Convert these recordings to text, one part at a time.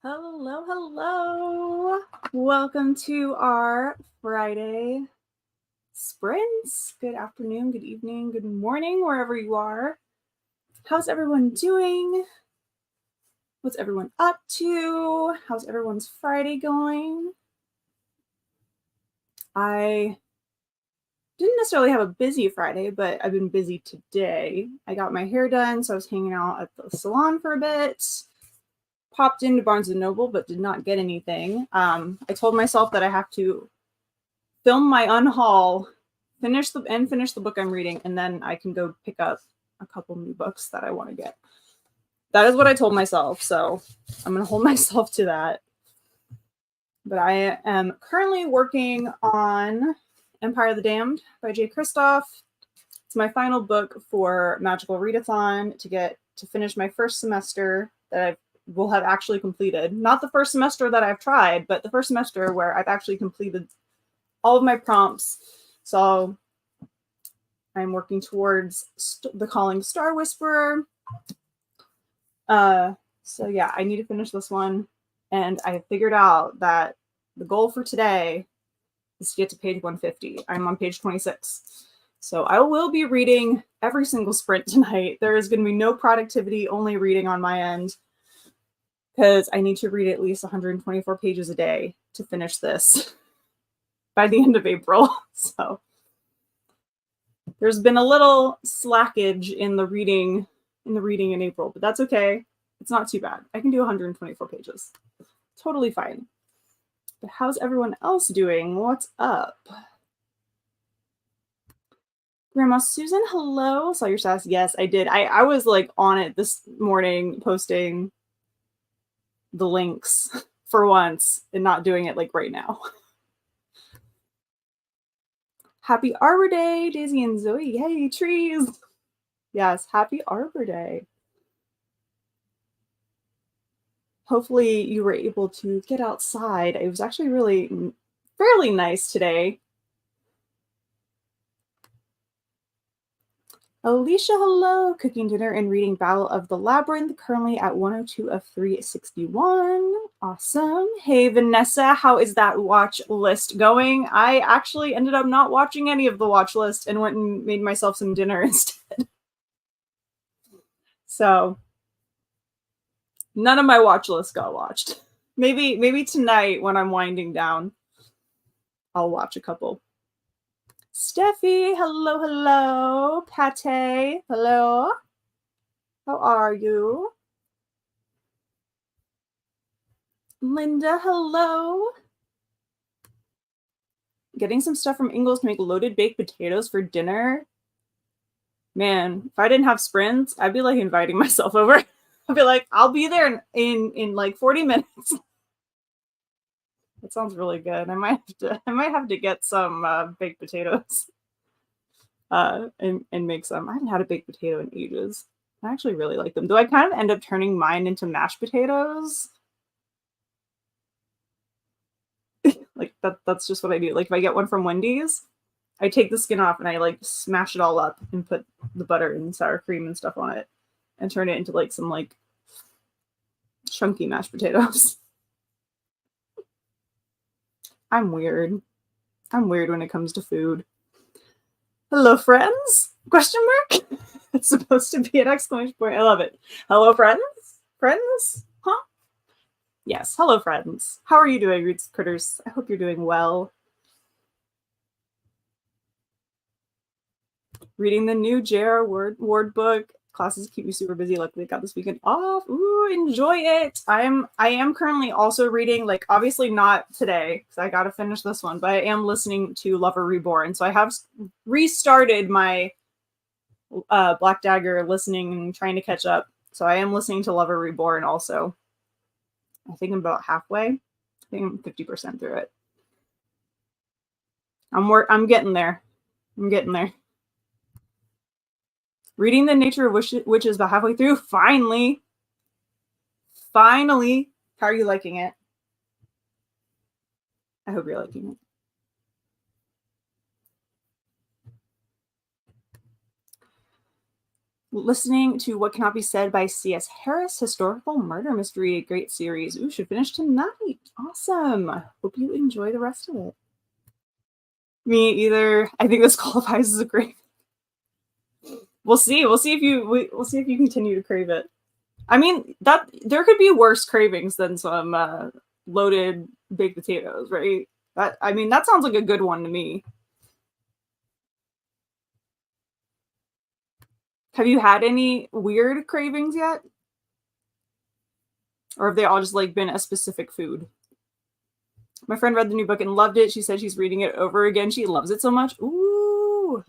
Hello, hello. Welcome to our Friday sprints. Good afternoon, good evening, good morning, wherever you are. How's everyone doing? What's everyone up to? How's everyone's Friday going? I didn't necessarily have a busy Friday, but I've been busy today. I got my hair done, so I was hanging out at the salon for a bit. Popped into Barnes & Noble, but did not get anything. I told myself that I have to film my unhaul, finish the book I'm reading, and then I can go pick up a couple new books that I want to get. That is what I told myself, so I'm going to hold myself to that. But I am currently working on Empire of the Damned by J. Kristoff. It's my final book for Magical Readathon to finish my first semester that I will have actually completed. Not the first semester that I've tried, but the first semester where I've actually completed all of my prompts. So I'm working towards the Calling Star Whisperer. So yeah, I need to finish this one. And I figured out that the goal for today is to get to page 150. I'm on page 26. So I will be reading every single sprint tonight. There is going to be no productivity, only reading on my end, because I need to read at least 124 pages a day to finish this by the end of April. So there's been a little slackage in the reading in April, but that's okay. It's not too bad. I can do 124 pages. Totally fine. But how's everyone else doing? What's up? Grandma Susan, hello. Saw your sass. Yes, I did. I was like on it this morning, posting the links for once and not doing it like right now. Happy Arbor Day, Daisy and Zoe. Yay, trees. Yes, happy Arbor Day. Hopefully you were able to get outside. It was actually really fairly nice today. Alicia, hello. Cooking dinner and reading Battle of the Labyrinth, currently at 102 of 361. Awesome. Hey, Vanessa, how is that watch list going? I actually ended up not watching any of the watch list and went and made myself some dinner instead. So none of my watch list got watched. Maybe tonight when I'm winding down, I'll watch a couple. Steffi, hello, hello. Pate, hello. How are you? Linda, hello. Getting some stuff from Ingles to make loaded baked potatoes for dinner. Man, if I didn't have sprints, I'd be like inviting myself over. I'd be like, I'll be there in like 40 minutes. That sounds really good. I might have to get some baked potatoes and make some. I haven't had a baked potato in ages. I actually really like them. Do I kind of end up turning mine into mashed potatoes? Like that's just what I do. Like if I get one from Wendy's, I take the skin off and I like smash it all up and put the butter and sour cream and stuff on it and turn it into like some like chunky mashed potatoes. I'm weird. I'm weird when it comes to food. Hello, friends? Question mark? It's supposed to be an exclamation point. I love it. Hello, friends? Friends? Huh? Yes. Hello, friends. How are you doing, Roots Critters? I hope you're doing well. Reading the new J.R. Ward book. Classes keep me super busy. Luckily, I got this weekend off. Ooh, enjoy it. I am currently also reading, like obviously not today because I got to finish this one, but I am listening to Lover Reborn. So I have restarted my Black Dagger listening and trying to catch up. So I am listening to Lover Reborn also. I think I'm about halfway. I think I'm 50% through it. I'm getting there. I'm getting there. Reading The Nature of Witches about halfway through. Finally. Finally. How are you liking it? I hope you're liking it. listening to What Cannot Be Said by C.S. Harris, historical murder mystery, great series. Ooh, should finish tonight. Awesome. Hope you enjoy the rest of it. Me either. I think this qualifies as a crave. We'll see. We'll see if you continue to crave it. I mean, that there could be worse cravings than some loaded baked potatoes, right? That sounds like a good one to me. Have you had any weird cravings yet? Or have they all just like been a specific food? My friend read the new book and loved it. She said she's reading it over again. She loves it so much. Ooh.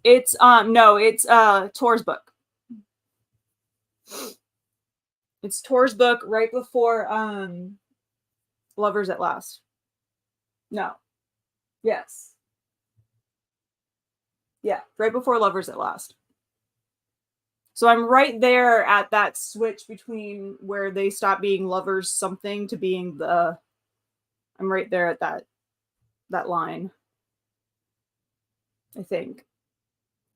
It's Tor's book. It's Tor's book right before Lovers at Last. No. Yes. Yeah, right before Lovers at Last. So I'm right there at that switch between where they stop being lovers something to being the... I'm right there at that line. I think.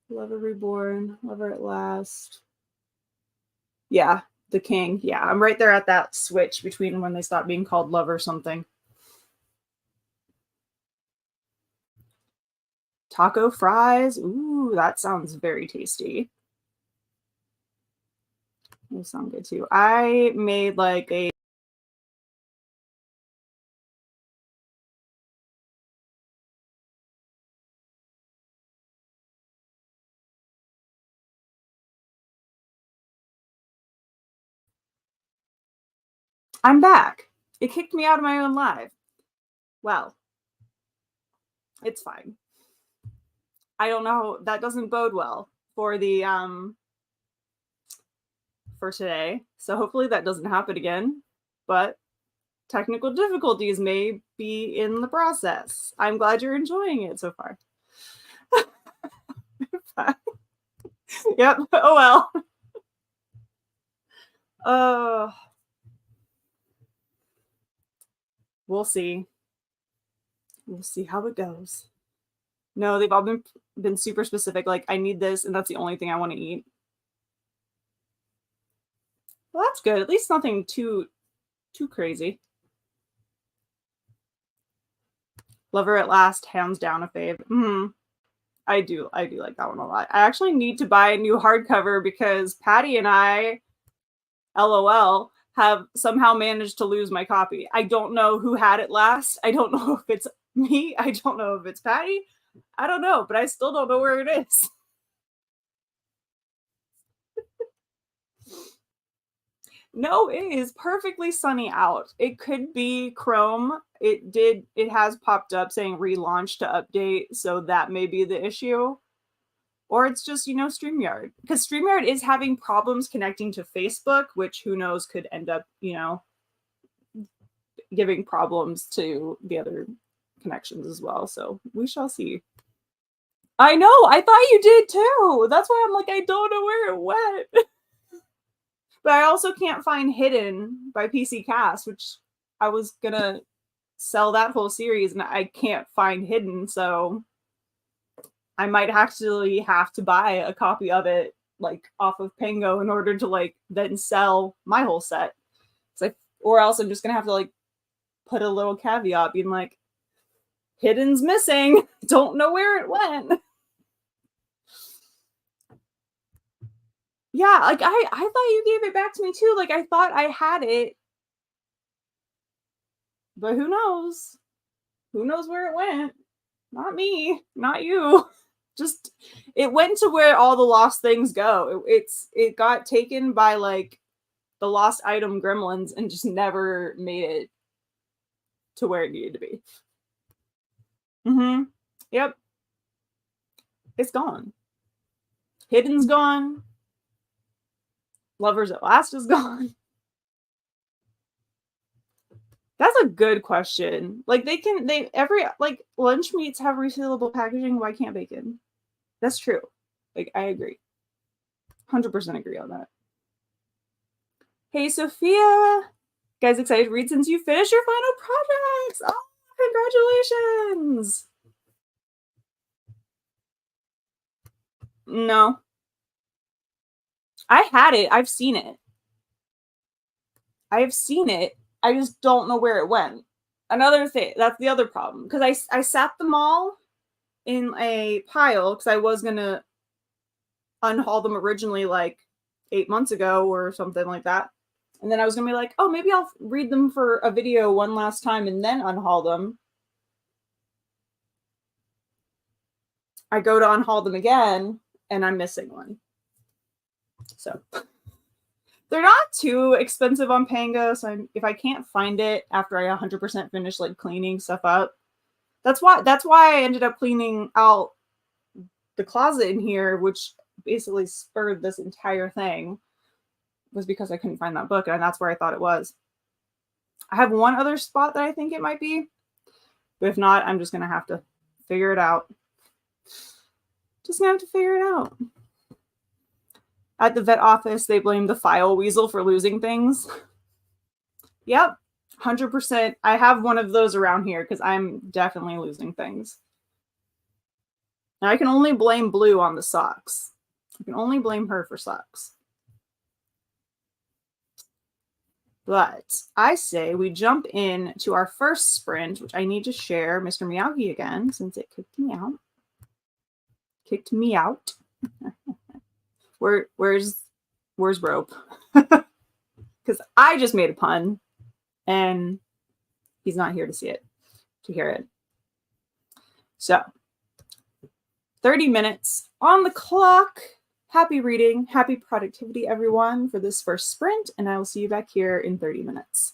Lover Reborn, Lover at Last. Yeah, The King. Yeah, I'm right there at that switch between when they stop being called lover something. Taco fries. Ooh, that sounds very tasty. Those sound good too. I made like a... I'm back. It kicked me out of my own live. Well, it's fine. I don't know. That doesn't bode well for the for today. So hopefully that doesn't happen again. But technical difficulties may be in the process. I'm glad you're enjoying it so far. Yep. Oh well. We'll see. We'll see how it goes. No, they've all been super specific. Like, I need this, and that's the only thing I want to eat. Well, that's good. At least nothing too crazy. Lover at Last, hands down a fave. I do like that one a lot. I actually need to buy a new hardcover because Patty and I, LOL, have somehow managed to lose my copy. I don't know who had it last. I don't know if it's me. I don't know if it's Patty. I don't know, but I still don't know where it is. No, it is perfectly sunny out. It could be Chrome. It has popped up saying relaunch to update, so that may be the issue. Or it's just, StreamYard. Because StreamYard is having problems connecting to Facebook, which who knows could end up, giving problems to the other connections as well. So we shall see. I know. I thought you did too. That's why I'm like, I don't know where it went. But I also can't find Hidden by PC Cast, which I was going to sell that whole series, and I can't find Hidden, so I might actually have to buy a copy of it, like, off of Pango in order to, like, then sell my whole set. It's like, or else I'm just going to have to, like, put a little caveat being like, Hidden's missing. Don't know where it went. Yeah, like, I thought you gave it back to me too. Like, I thought I had it. But who knows? Who knows where it went? Not me. Not you. Just, it went to where all the lost things go. It got taken by, like, the lost item gremlins and just never made it to where it needed to be. Yep. It's gone. Hidden's gone. Lovers at Last is gone. That's a good question. Like, lunch meats have resealable packaging. Why can't bacon? That's true. Like, I agree. 100% agree on that. Hey, Sophia. Guys, excited to read since you finished your final projects. Oh, congratulations. No. I had it. I've seen it. I've seen it. I just don't know where it went. Another thing, that's the other problem. Because I sat them all in a pile because I was going to unhaul them originally like 8 months ago or something like that. And then I was going to be like, oh, maybe I'll read them for a video one last time and then unhaul them. I go to unhaul them again and I'm missing one. So they're not too expensive on Pango. So if I can't find it after I 100% finish like cleaning stuff up, that's why I ended up cleaning out the closet in here, which basically spurred this entire thing, was because I couldn't find that book, and that's where I thought it was. I have one other spot that I think it might be, but if not, I'm just gonna have to figure it out. Just gonna have to figure it out. At the vet office, they blame the file weasel for losing things. Yep, 100%. I have one of those around here because I'm definitely losing things. And I can only blame Blue on the socks. I can only blame her for socks. But I say we jump in to our first sprint, which I need to share Mr. Miyagi again since it kicked me out. Kicked me out. Where's Rope? Because I just made a pun and he's not here to see it, to hear it. So 30 minutes on the clock. Happy reading, happy productivity, everyone, for this first sprint, and I will see you back here in 30 minutes.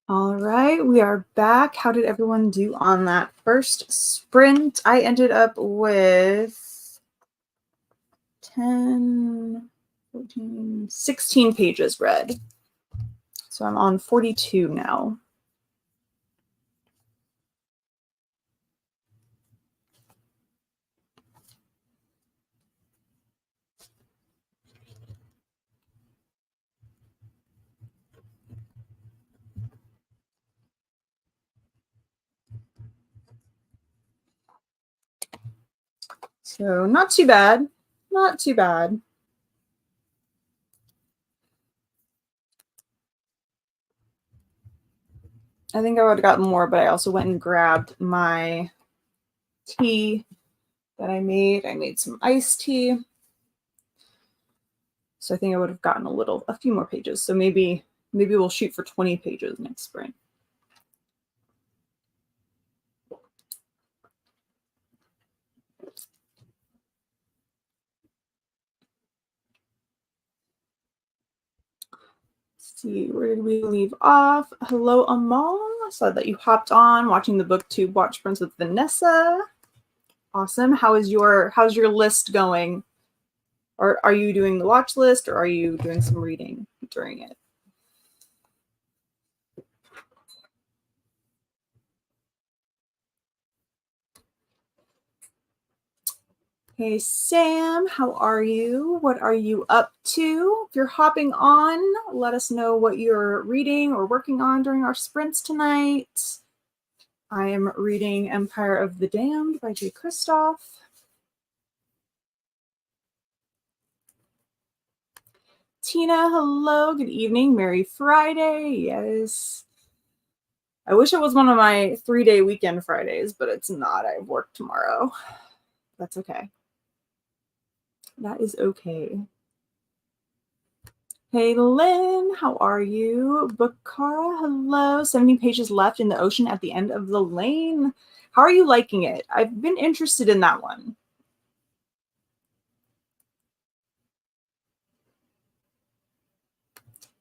All right, we are back. How did everyone do on that first sprint? I ended up with 10, 14, 16 pages read. So I'm on 42 now. So not too bad. Not too bad. I think I would have gotten more, but I also went and grabbed my tea that I made. I made some iced tea. So I think I would have gotten a few more pages. So maybe we'll shoot for 20 pages next sprint. Let's see, where did we leave off? Hello, Amal. I saw that you hopped on watching the booktube watch sprints with Vanessa. Awesome. How's your list going? Or are you doing the watch list, or are you doing some reading during it? Hey, Sam, how are you? What are you up to? If you're hopping on, let us know what you're reading or working on during our sprints tonight. I am reading Empire of the Damned by J. Kristoff. Tina, hello, good evening, Merry Friday. Yes. I wish it was one of my 3-day weekend Fridays, but it's not. I work tomorrow. That's okay. That is okay. Hey, Lynn, how are you? Bakara, hello. 70 pages left in the ocean at the end of the lane. How are you liking it? I've been interested in that one.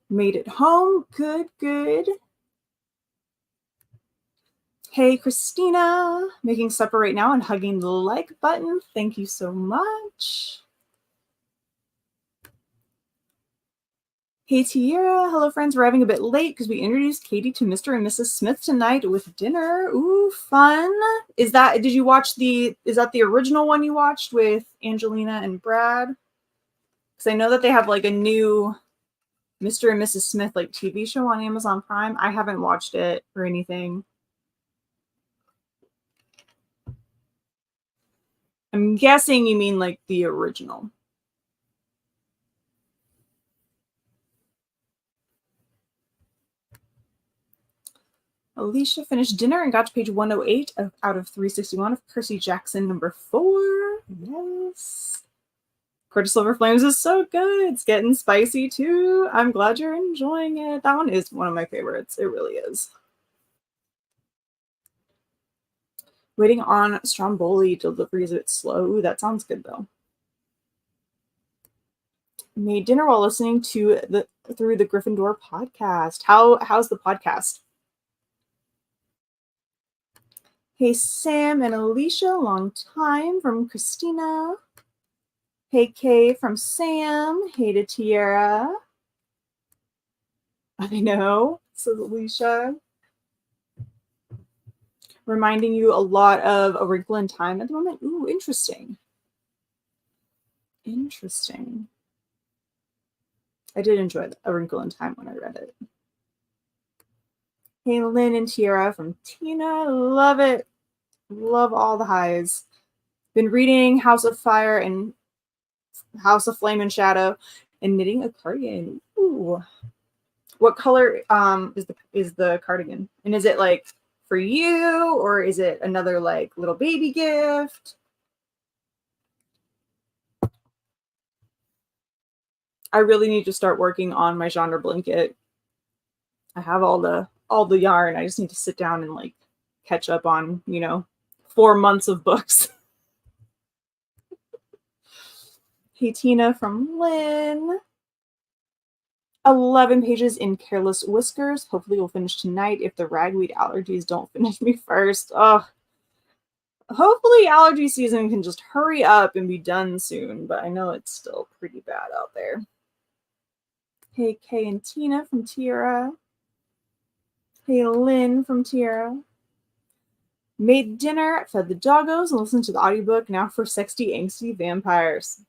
Made it home. Good, good. Hey, Christina, making supper right now and hugging the like button. Thank you so much. Hey, Tiara. Hello, friends. We're arriving a bit late because we introduced Katie to Mr. and Mrs. Smith tonight with dinner. Ooh, fun. Is that the original one you watched with Angelina and Brad? Because I know that they have like a new Mr. and Mrs. Smith like TV show on Amazon Prime. I haven't watched it or anything. I'm guessing you mean like the original. Alicia finished dinner and got to page 108 out of 361 of Percy Jackson number 4. Yes. Court of Silver Flames is so good. It's getting spicy too. I'm glad you're enjoying it. That one is one of my favorites. It really is. Waiting on Stromboli delivery is a bit slow. Ooh, that sounds good though. Made dinner while listening to through the Gryffindor podcast. How's the podcast? Hey, Sam and Alicia, long time from Christina. Hey, Kay from Sam. Hey to Tiara. I know, says Alicia. Reminding you a lot of A Wrinkle in Time at the moment. Ooh, interesting. Interesting. I did enjoy A Wrinkle in Time when I read it. Hey, Lynn and Tiara from Tina. Love it. Love all the highs. Been reading House of Fire and House of Flame and Shadow and knitting a cardigan. Ooh. What color is the cardigan? And is it like for you, or is it another like little baby gift? I really need to start working on my genre blanket. I have all the yarn. I just need to sit down and like catch up on, 4 months of books. Hey, Tina from Lynn. 11 pages in Careless Whiskers. Hopefully we'll finish tonight if the ragweed allergies don't finish me first. Ugh. Hopefully allergy season can just hurry up and be done soon, but I know it's still pretty bad out there. Hey, Kay and Tina from Tierra. Hey, Lynn from Tierra. Made dinner, fed the doggos, and listened to the audiobook. Now for sexy, angsty vampires.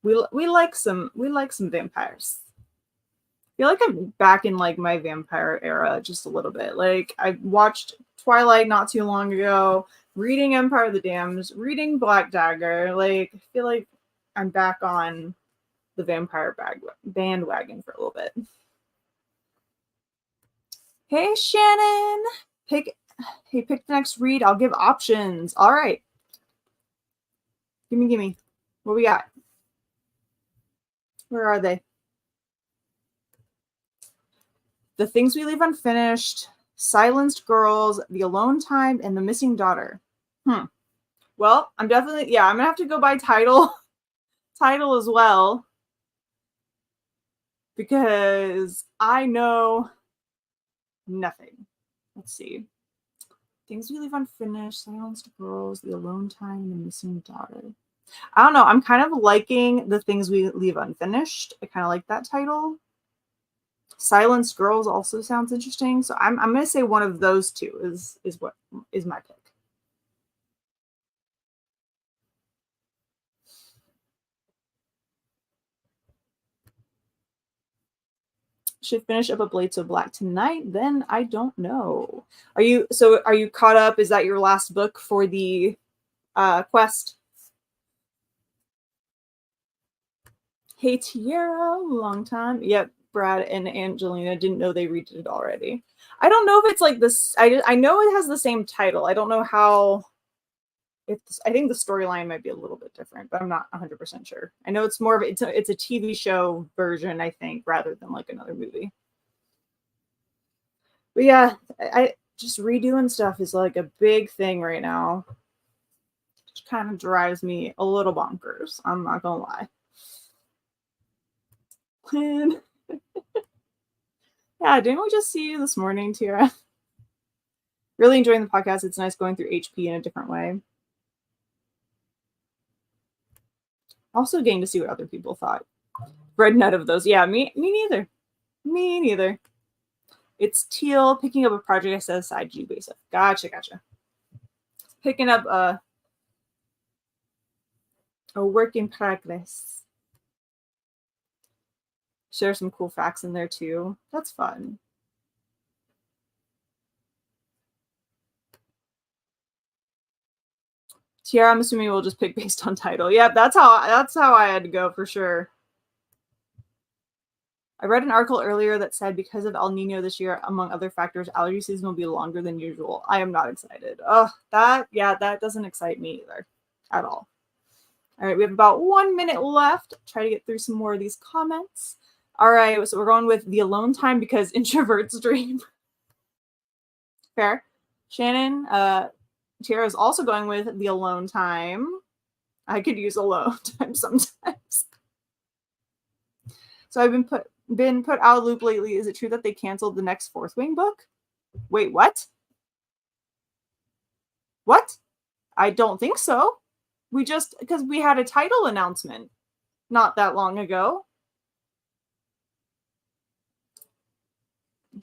We like some vampires. I feel like I'm back in like my vampire era just a little bit. Like I watched Twilight not too long ago, reading Empire of the Damned, reading Black Dagger. Like I feel like I'm back on the vampire bandwagon for a little bit. Hey Shannon, pick the next read. I'll give options. All right, gimme. What we got? Where are they? The Things We Leave Unfinished, Silenced Girls, The Alone Time, and The Missing Daughter. Well, I'm definitely, I'm gonna have to go by title as well, because I know nothing. Let's see. Things We Leave Unfinished, Silenced Girls, The Alone Time, and The Missing Daughter. I don't know. I'm kind of liking The Things We Leave Unfinished. I kind of like that title. Silenced Girls also sounds interesting. So I'm going to say one of those two is what is my pick. Should finish up A Blade So Black tonight. Then I don't know. Are you caught up? Is that your last book for the quest? Hey Tierra, long time. Yep, Brad and Angelina didn't know they read it already. I don't know if it's like this. I know it has the same title. I don't know how. I think the storyline might be a little bit different, but I'm not 100% sure. I know it's more of it's a TV show version, I think, rather than like another movie. But yeah, I just redoing stuff is like a big thing right now. Which kind of drives me a little bonkers. I'm not gonna lie. Yeah, didn't we just see you this morning, Tira? Really enjoying the podcast. It's nice going through HP in a different way. Also getting to see what other people thought. Read none of those. Yeah, me neither. Me neither. It's Teal picking up a project I set aside to do basic. Gotcha. Picking up a work in progress. Share some cool facts in there too. That's fun. Tiara, I'm assuming we'll just pick based on title. Yep, that's how I had to go for sure. I read an article earlier that said because of El Nino this year, among other factors, allergy season will be longer than usual. I am not excited. That doesn't excite me either at all. All right, we have about 1 minute left. Try to get through some more of these comments. All right, so we're going with The Alone Time because introverts dream. Fair. Shannon, Tara is also going with The Alone Time. I could use alone time sometimes. So I've been put out of loop lately. Is it true that they canceled the next Fourth Wing book? Wait, what? What? I don't think so. Because we had a title announcement not that long ago.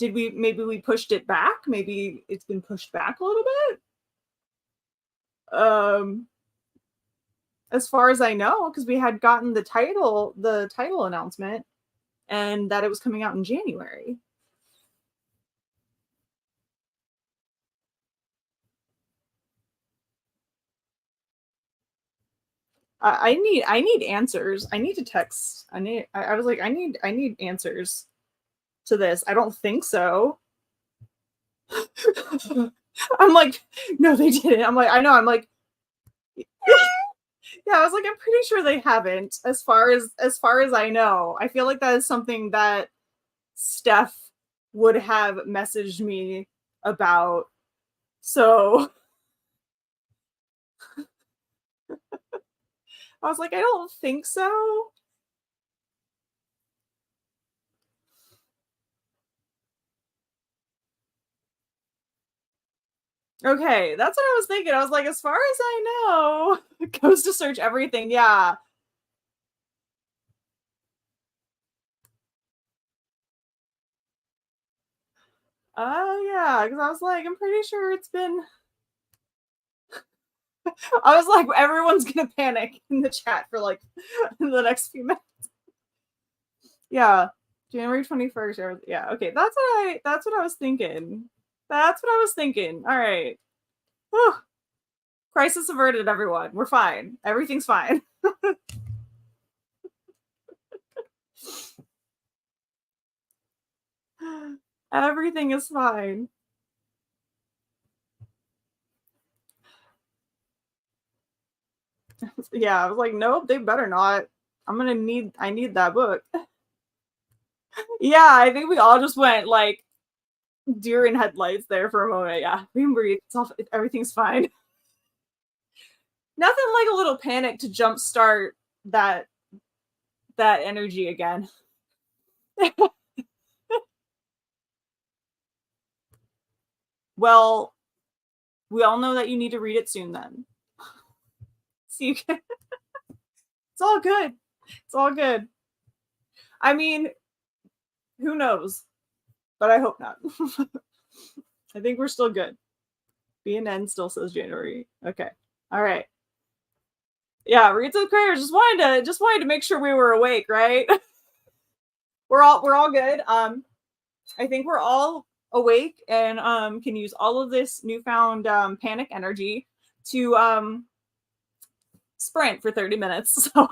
Maybe we pushed it back? Maybe it's been pushed back a little bit? As far as I know, because we had gotten the title announcement and that it was coming out in January. I need answers. I need to text. I was like, I need answers to this. I don't think so. I'm like, no, they didn't. I'm like, I know. I'm like, yeah. I was like, I'm pretty sure they haven't. As far as I know, I feel like that is something that Steph would have messaged me about. So I was like, I don't think so. Okay, that's what I was thinking. I was like, as far as I know, it goes to search everything. Yeah. Oh, yeah. Because I was like, I'm pretty sure it's been. I was like, everyone's gonna panic in the chat for like the next few minutes. Yeah, January 21st. Yeah. Okay, That's what I was thinking. That's what I was thinking. All right. Whew. Crisis averted, everyone. We're fine. Everything's fine. Everything is fine. Yeah, I was like, nope, they better not. I need that book. Yeah, I think we all just went like deer in headlights there for a moment. Yeah, we can breathe. Everything's fine. Nothing like a little panic to jumpstart that that energy again. Well, we all know that you need to read it soon then. So you can, it's all good. It's all good. I mean, who knows? But I hope not. I think we're still good. BNN still says January. Okay. All right. Yeah, read some prayers. Just wanted to make sure we were awake, right? We're all good. I think we're all awake and can use all of this newfound panic energy to sprint for 30 minutes. So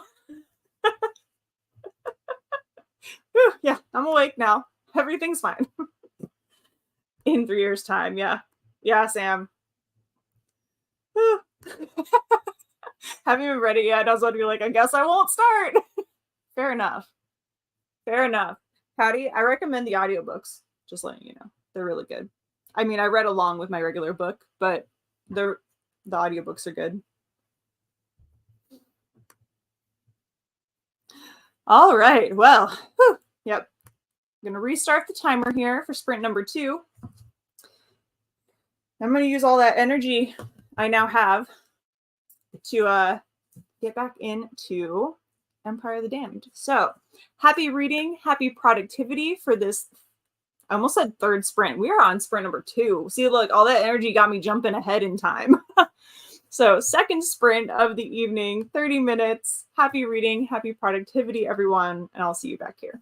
yeah, I'm awake now. Everything's fine. In 3 years' time, yeah. Yeah, Sam. Haven't even read it yet. I was about to be like, I guess I won't start. Fair enough. Fair enough. Patty, I recommend the audiobooks. Just letting you know. They're really good. I mean, I read along with my regular book, but they're the audiobooks are good. All right. Well, whew, yep. I'm going to restart the timer here for sprint number 2. I'm going to use all that energy I now have to get back into Empire of the Damned. So, happy reading, happy productivity for this. I almost said third sprint. We are on sprint number 2. See, look, all that energy got me jumping ahead in time. So, second sprint of the evening, 30 minutes. Happy reading, happy productivity, everyone, and I'll see you back here.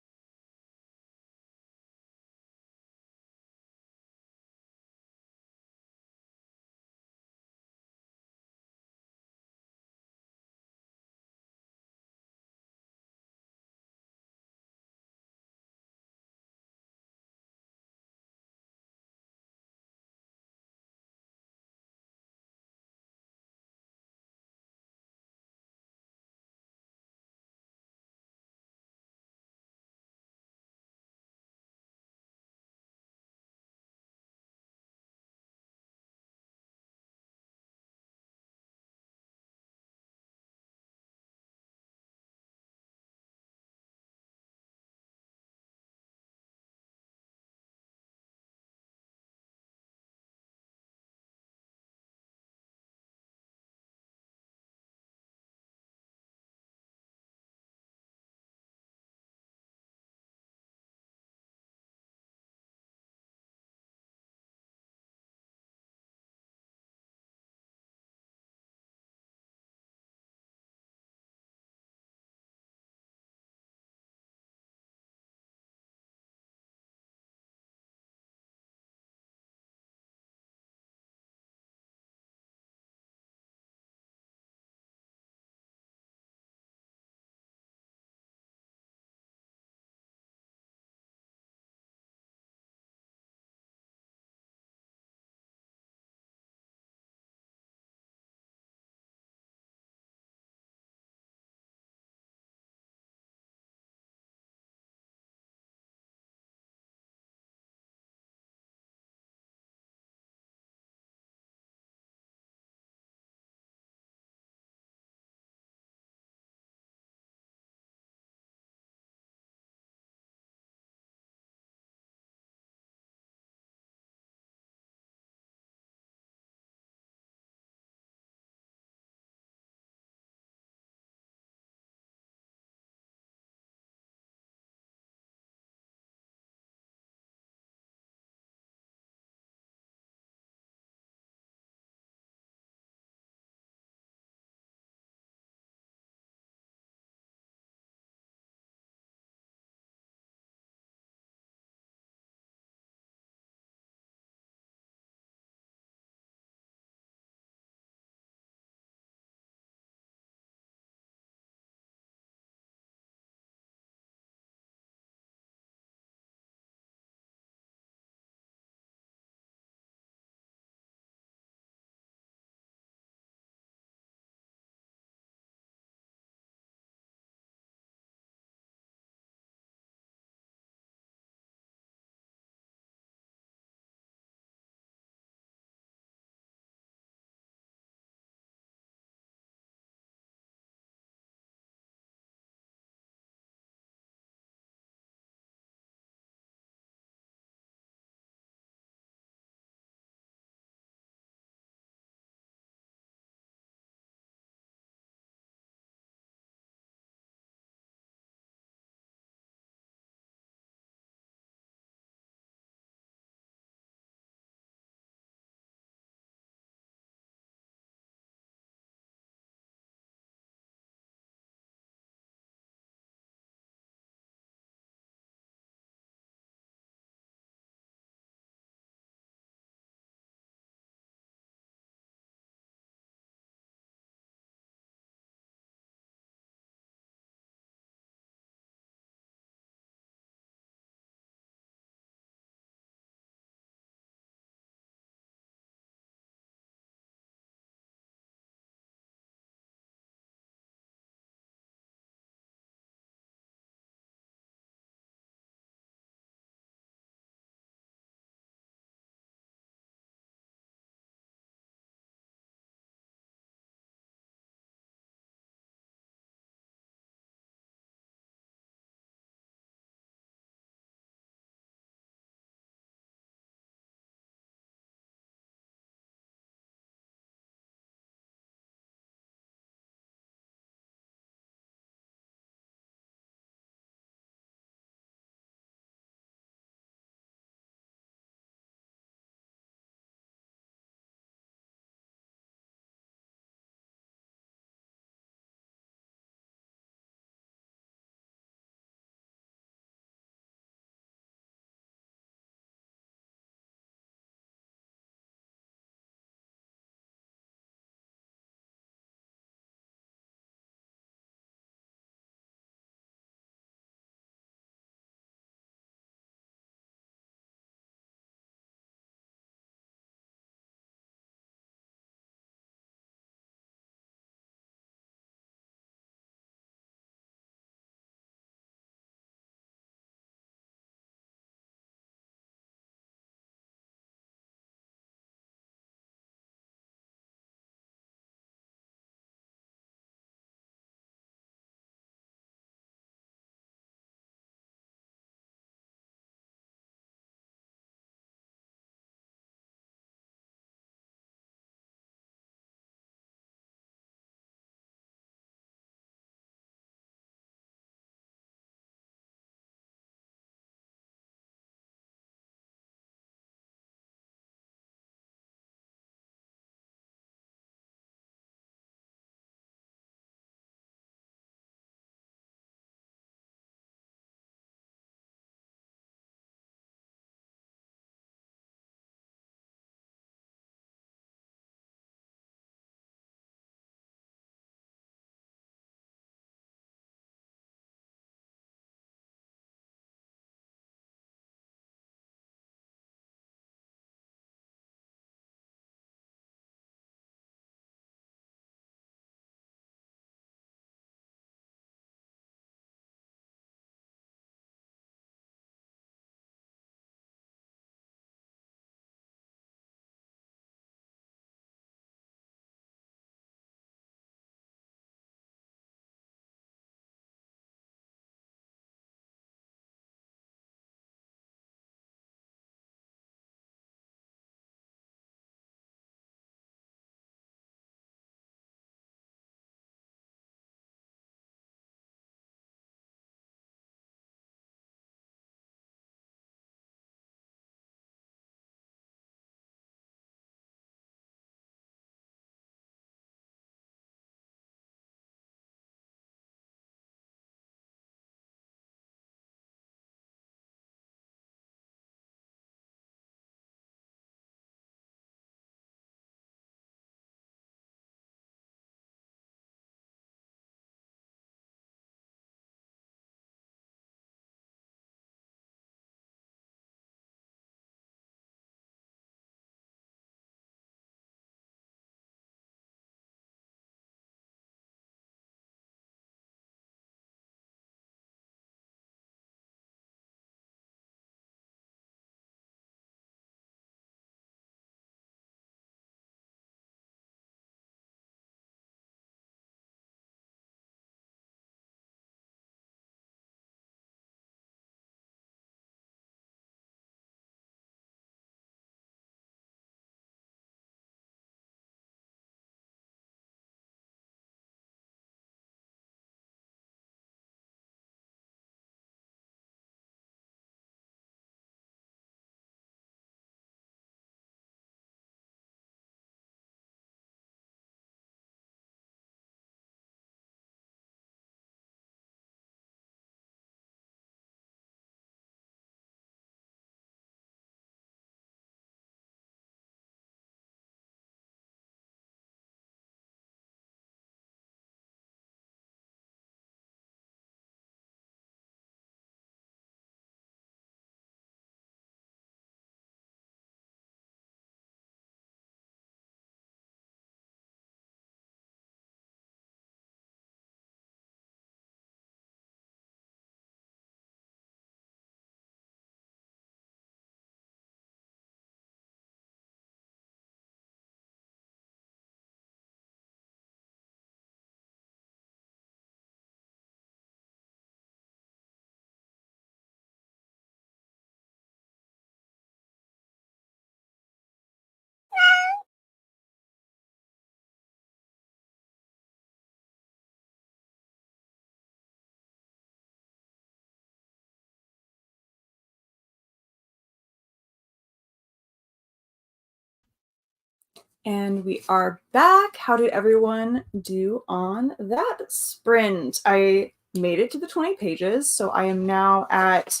And we are back. How did everyone do on that sprint? I made it to the 20 pages, so I am now at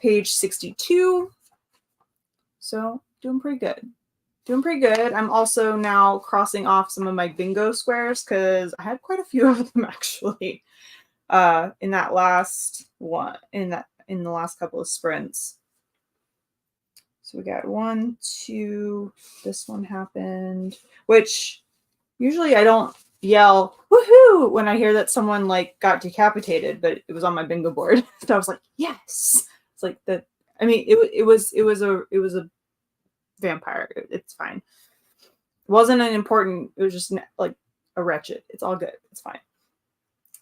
page 62. So doing pretty good. Doing pretty good. I'm also now crossing off some of my bingo squares because I had quite a few of them actually in that last one, in the last couple of sprints. So we got 1, 2, this one happened, which usually I don't yell woohoo when I hear that someone like got decapitated, but it was on my bingo board. So I was like, yes. It's like that. I mean, it was a vampire. It's fine. It wasn't an important, it was just like a wretched. It's all good. It's fine.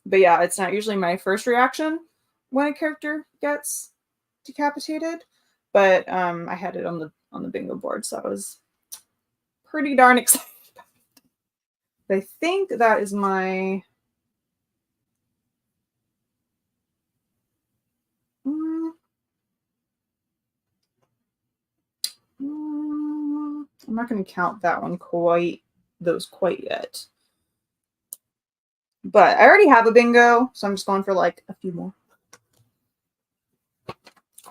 But yeah, it's not usually my first reaction when a character gets decapitated, but I had it on the bingo board, so I was pretty darn excited about it. But I think that is my I'm not going to count that one quite yet. But I already have a bingo, so I'm just going for like a few more.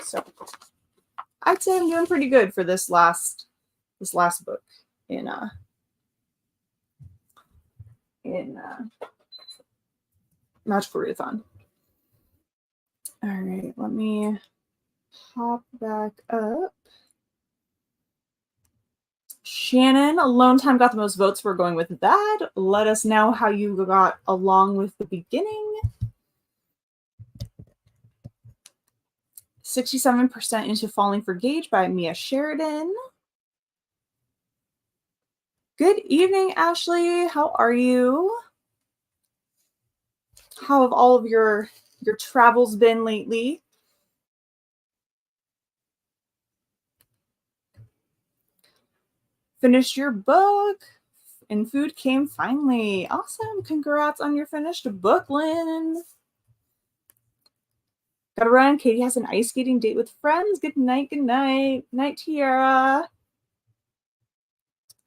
So I'd say I'm doing pretty good for this last book in Magical Readathon. All right, let me hop back up. Shannon, Alone Time got the most votes. We're going with that. Let us know how you got along with the beginning. 67% into Falling for Gage by Mia Sheridan. Good evening, Ashley. How are you? How have all of your travels been lately? Finished your book and food came finally. Awesome. Congrats on your finished book, Lynn. Gotta run. Katie has an ice skating date with friends. Good night. Good night. Night, Tiara.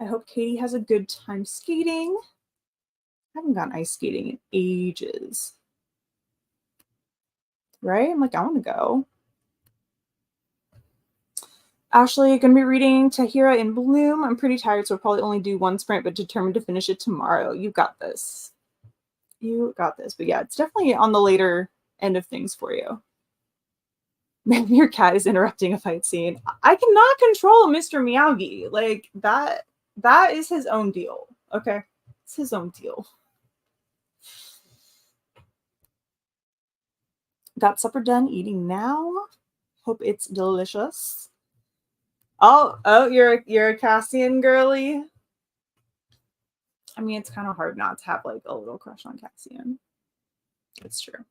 I hope Katie has a good time skating. I haven't gone ice skating in ages. Right? I'm like, I want to go. Ashley, gonna be reading Tahira in Bloom. I'm pretty tired, so I'll probably only do one sprint, but determined to finish it tomorrow. You got this. You got this. But yeah, it's definitely on the later end of things for you. Maybe your cat is interrupting a fight scene. I cannot control Mr. Miyagi. Like that is his own deal. Okay? It's his own deal. Got supper done, eating now. Hope it's delicious. Oh, you're a Cassian girly. I mean, it's kind of hard not to have like a little crush on Cassian. It's true.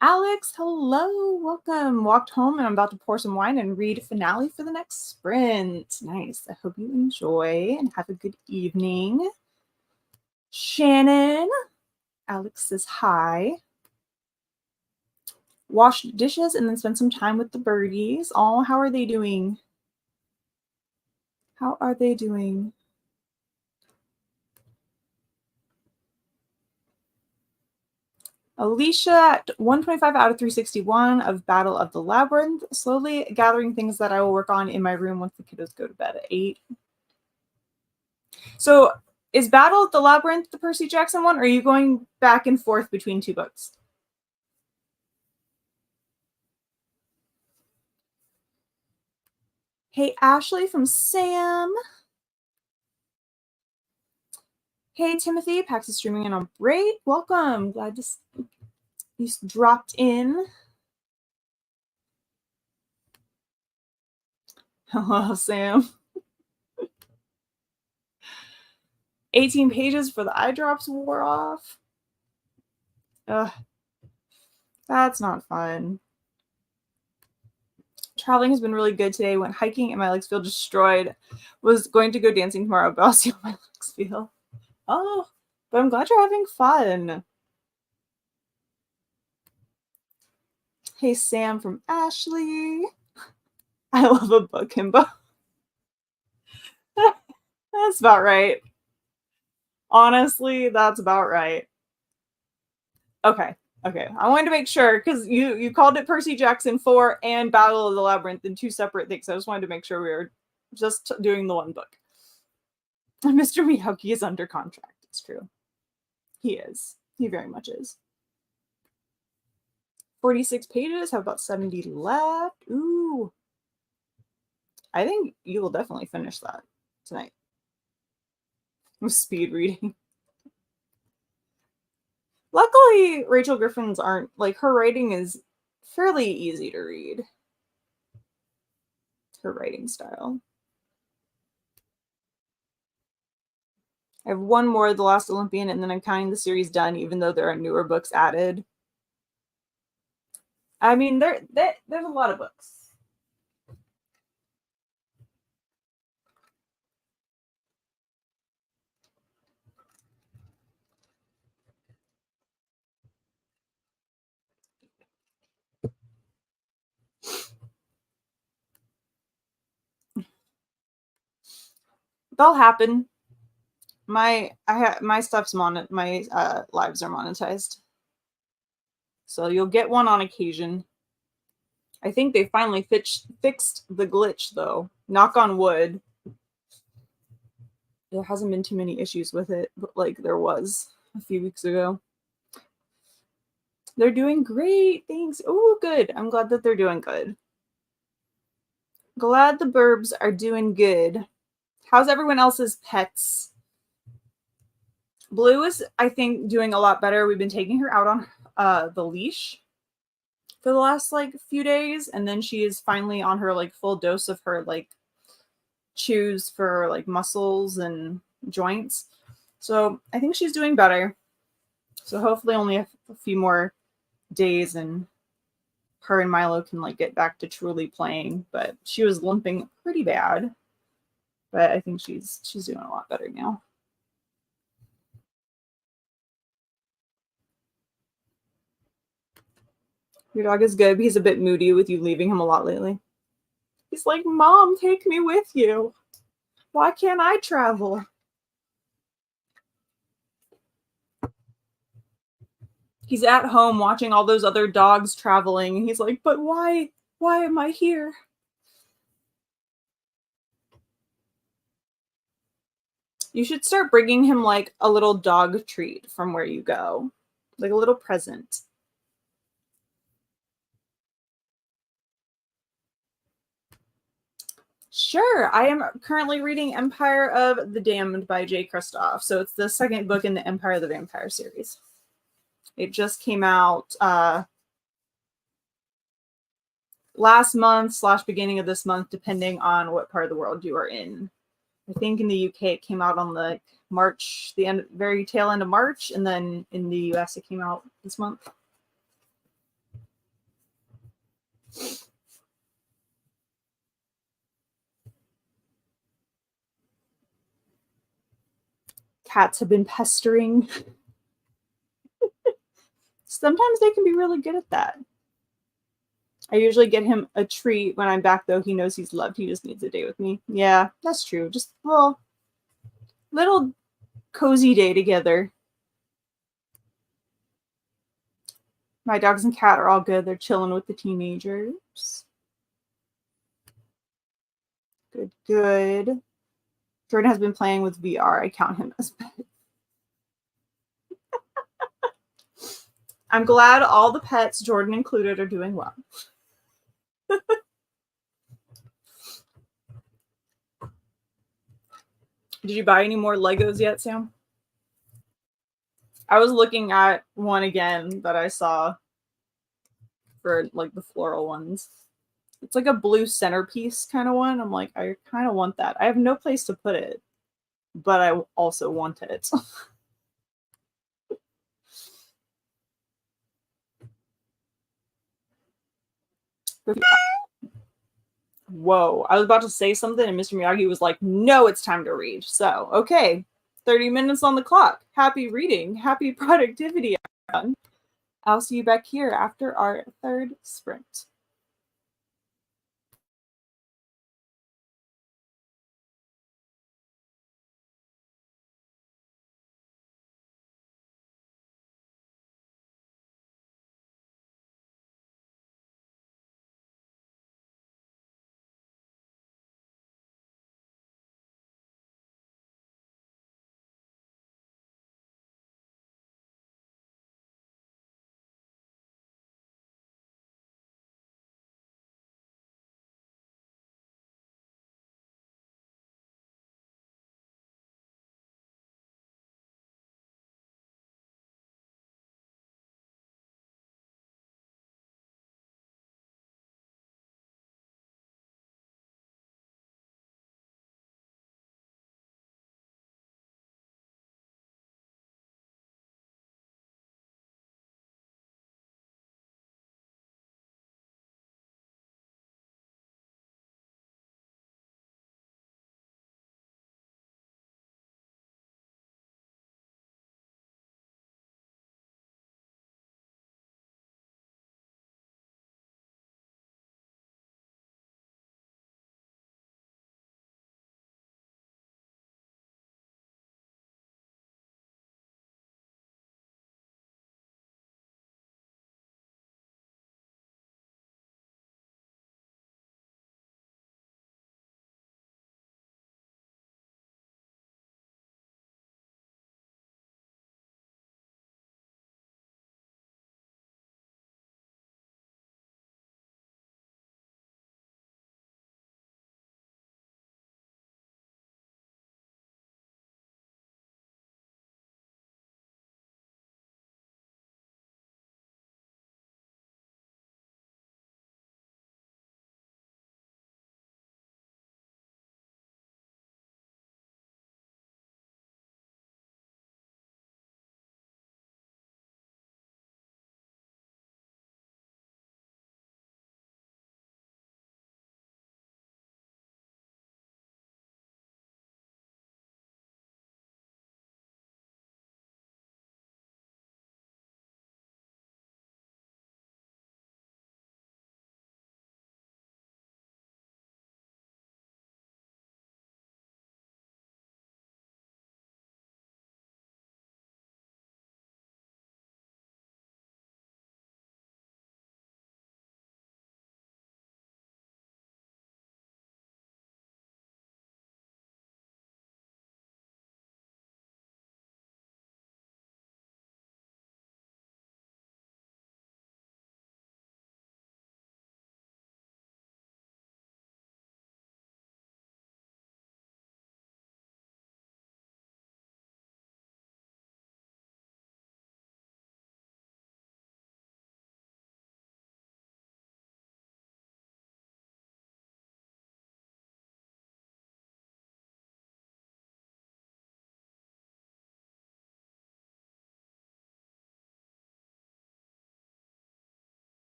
Alex, hello, welcome. Walked home and I'm about to pour some wine and read finale for the next sprint. Nice. I hope you enjoy and have a good evening. Shannon, Alex says hi. Washed dishes and then spent some time with the birdies. Oh, how are they doing? How are they doing? Alicia at 125 out of 361 of Battle of the Labyrinth. Slowly gathering things that I will work on in my room once the kiddos go to bed at 8. So is Battle of the Labyrinth the Percy Jackson one, or are you going back and forth between two books? Hey, Ashley from Sam. Hey, Timothy. PAX is streaming in on break. Welcome. Glad to you dropped in. Hello, Sam. 18 pages for the eye drops wore off. Ugh. That's not fun. Traveling has been really good today. Went hiking and my legs feel destroyed. Was going to go dancing tomorrow, but I'll see how my legs feel. Oh, but I'm glad you're having fun. Hey, Sam from Ashley. I love a book, Himbo. That's about right. Honestly, that's about right. Okay. I wanted to make sure because you called it Percy Jackson 4 and Battle of the Labyrinth in two separate things. I just wanted to make sure we were just doing the one book. Mr. Miyagi is under contract. It's true. He is. He very much is. 46 pages. Have about 70 left. Ooh. I think you will definitely finish that tonight. With speed reading. Luckily, Rachel Griffin's aren't, like, her writing is fairly easy to read. Her writing style. I have one more, The Last Olympian, and then I'm counting the series done, even though there are newer books added. I mean, there's a lot of books. They'll happen. My stuff's my lives are monetized, so you'll get one on occasion. I think they finally fixed the glitch, though. Knock on wood. There hasn't been too many issues with it, but like there was a few weeks ago. They're doing great. Thanks. Oh, good. I'm glad that they're doing good. Glad the burbs are doing good. How's everyone else's pets? Blue is, I think, doing a lot better. We've been taking her out on the leash for the last like few days, and then she is finally on her like full dose of her like chews for like muscles and joints. So I think she's doing better. So hopefully only a few more days and her and Milo can like get back to truly playing. But she was limping pretty bad. But I think she's doing a lot better now. Your dog is good, but he's a bit moody with you leaving him a lot lately. He's like, Mom, take me with you. Why can't I travel? He's at home watching all those other dogs traveling. And he's like, but why am I here? You should start bringing him like a little dog treat from where you go. Like a little present. Sure. I am currently reading Empire of the Damned by Jay Kristoff. So it's the second book in the Empire of the Vampire series. It just came out last month / beginning of this month, depending on what part of the world you are in. I think in the UK it came out on the March, the very tail end of March, and then in the US it came out this month. Cats have been pestering. Sometimes they can be really good at that. I usually get him a treat when I'm back, though. He knows he's loved. He just needs a day with me. Yeah, that's true. Just a little cozy day together. My dogs and cat are all good. They're chilling with the teenagers. Good. Jordan has been playing with VR. I count him as pet. I'm glad all the pets, Jordan included, are doing well. Did you buy any more Legos yet, Sam? I was looking at one again that I saw for like the floral ones. It's like a blue centerpiece kind of one. I'm like, I kind of want that. I have no place to put it, but I also want it. Whoa, I was about to say something and Mr. Miyagi was like, no, it's time to read. So, okay, 30 minutes on the clock. Happy reading. Happy productivity, everyone. I'll see you back here after our third sprint.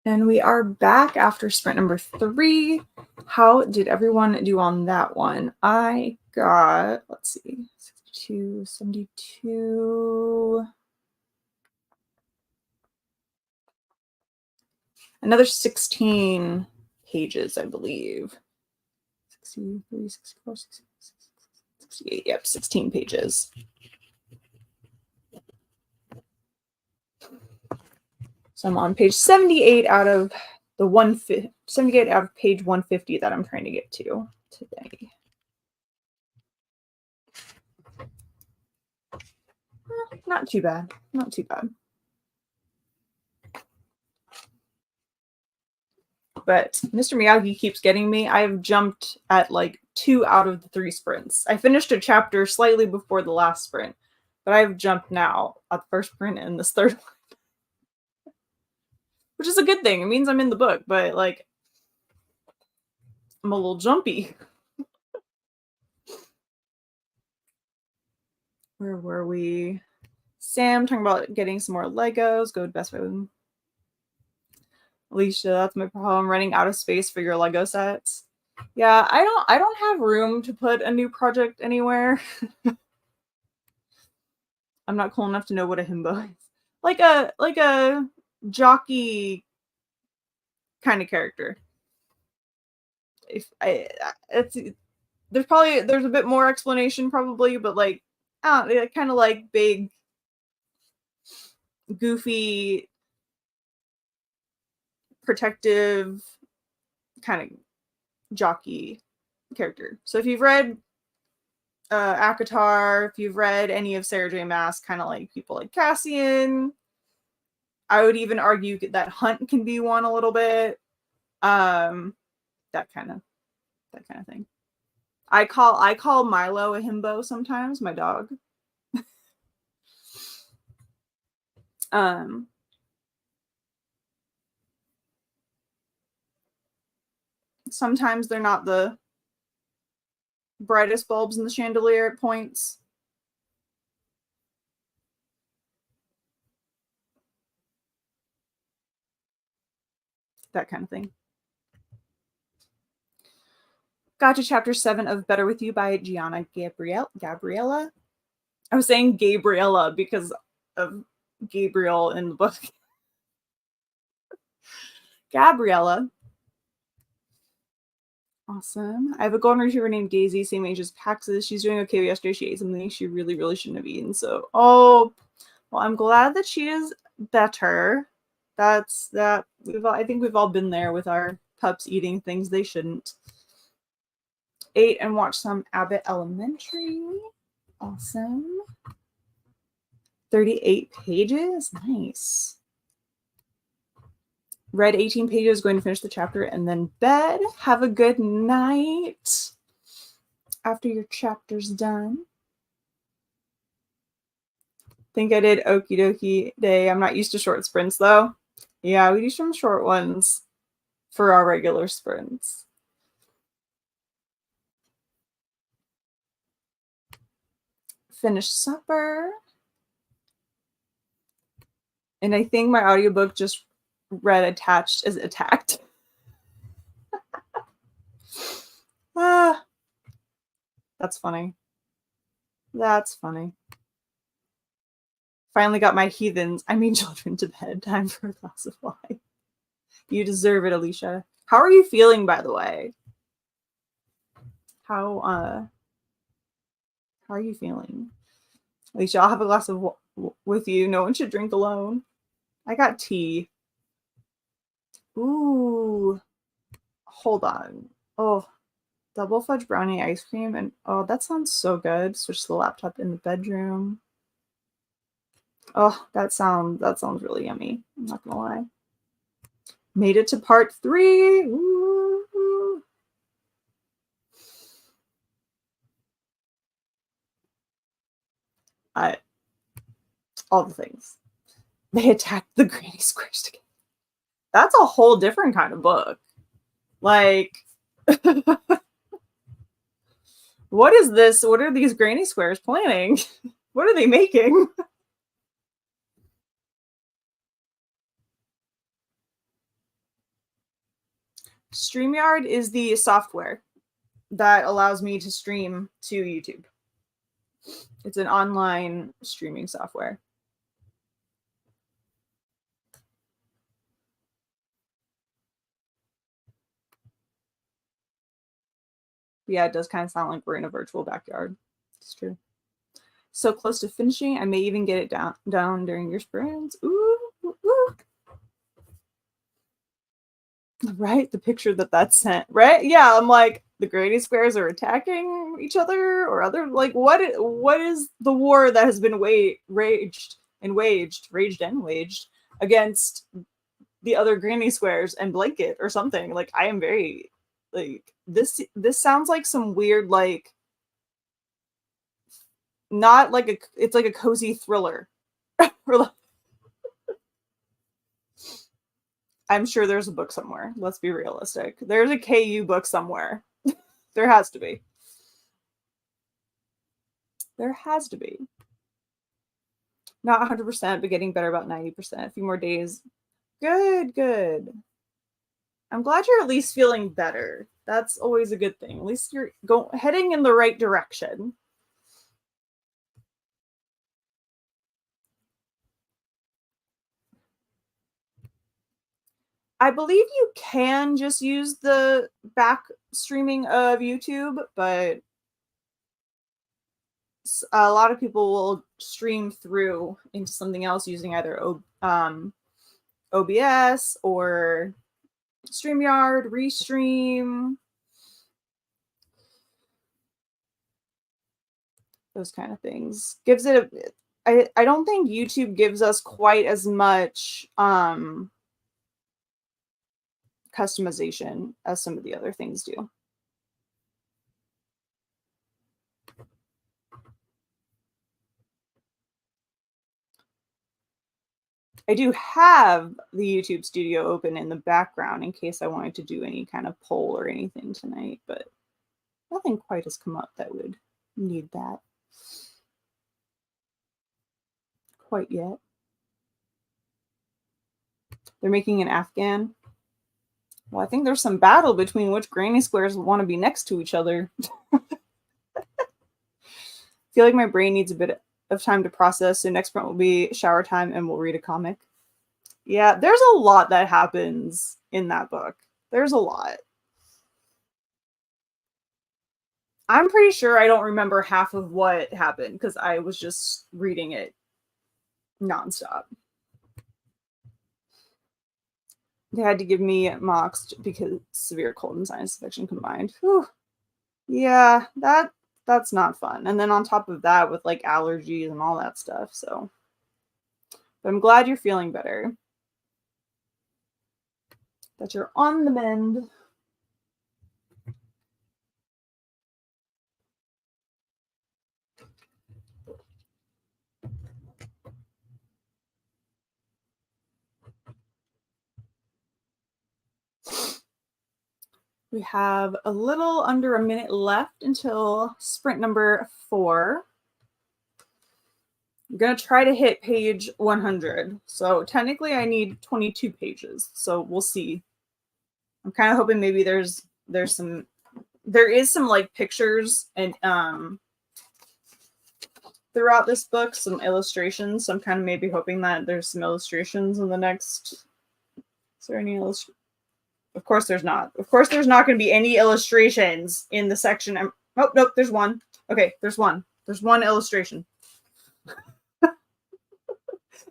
And we are back after sprint number 3. How did everyone do on that one? I got, let's see, 62, 72. Another 16 pages, I believe. 63, 64, 68. Yep, 16 pages. So I'm on page 78 out of the 78 out of page 150 that I'm trying to get to today. Not too bad. Not too bad. But Mr. Miyagi keeps getting me. I have jumped at like 2 out of the 3 sprints. I finished a chapter slightly before the last sprint, but I've jumped now at the first sprint and this third one. Which is a good thing. It means I'm in the book, but like I'm a little jumpy. Where were we? Sam talking about getting some more Legos. Go to Best Buy with him. Alicia, that's my problem. Running out of space for your Lego sets. Yeah, I don't have room to put a new project anywhere. I'm not cool enough to know what a himbo is. Like a jockey kind of character. There's a bit more explanation probably, but like kind of like big, goofy, protective kind of jockey character. So if you've read ACOTAR, if you've read any of Sarah J. Maas, kind of like people like Cassian, I would even argue that Hunt can be one a little bit. That kind of thing. I call Milo a himbo sometimes, my dog. Sometimes they're not the brightest bulbs in the chandelier at points. That kind of thing. Got to chapter 7 of Better With You by Gianna Gabriella. I was saying Gabriella because of Gabriel in the book. Gabriella. Awesome. I have a golden retriever named Daisy, same age as Pax's. She's doing okay. Yesterday she ate something she really, really shouldn't have eaten. So, well, I'm glad that she is better. I think we've all been there with our pups eating things they shouldn't. Ate and watched some Abbott Elementary. Awesome. 38 pages. Nice. Read 18 pages, going to finish the chapter, and then bed. Have a good night after your chapter's done. Think I did okie dokie day. I'm not used to short sprints, though. Yeah, we do some short ones for our regular sprints. Finished supper. And I think my audiobook just read attached as attacked. That's funny. That's funny. Finally got my children to bed. Time for a glass of wine. You deserve it, Alicia. How are you feeling, by the way? How are you feeling? Alicia, I'll have a glass of with you. No one should drink alone. I got tea. Ooh. Hold on. Oh, double fudge brownie ice cream. And oh, that sounds so good. Switch the laptop in the bedroom. Oh, that sounds really yummy. I'm not gonna lie. Made it to part 3. Ooh. All the things. They attacked the granny squares together. That's a whole different kind of book. Like, what is this? What are these granny squares planning? What are they making? StreamYard is the software that allows me to stream to YouTube. It's an online streaming software. Yeah, it does kind of sound like we're in a virtual backyard. It's true. So close to finishing, I may even get it down during your sprints. Ooh, ooh, ooh. Right, the picture that sent. Right, yeah. I'm like, the granny squares are attacking each other, or other, like, what is the war that has been waged against the other granny squares and blanket or something? Like, I am very, like, this sounds like some weird, like, not like it's like a cozy thriller. I'm sure there's a book somewhere. Let's be realistic. There's a KU book somewhere. There has to be. There has to be. Not 100%, but getting better about 90%. A few more days. Good, good. I'm glad you're at least feeling better. That's always a good thing. At least you're heading in the right direction. I believe you can just use the back streaming of YouTube, but a lot of people will stream through into something else using either OBS or StreamYard, Restream, those kind of things. Gives it I don't think YouTube gives us quite as much customization as some of the other things do. I do have the YouTube studio open in the background in case I wanted to do any kind of poll or anything tonight, but nothing quite has come up that would need that quite yet. They're making an Afghan. Well, I think there's some battle between which granny squares want to be next to each other. I feel like my brain needs a bit of time to process, so next print will be shower time and we'll read a comic. Yeah, there's a lot that happens in that book. There's a lot. I'm pretty sure I don't remember half of what happened because I was just reading it nonstop. They had to give me mocks because severe cold and science fiction combined. Whew. Yeah, that's not fun. And then on top of that, with like allergies and all that stuff. So, but I'm glad you're feeling better. That you're on the mend. We have a little under a minute left until sprint number 4. I'm going to try to hit page 100. So technically I need 22 pages. So we'll see. I'm kind of hoping maybe there is some like pictures and throughout this book, some illustrations. So I'm kind of maybe hoping that there's some illustrations in the next. Is there any illustration? Of course there's not. Of course there's not going to be any illustrations in the section. Oh, nope, there's one. Okay, there's one. There's one illustration. I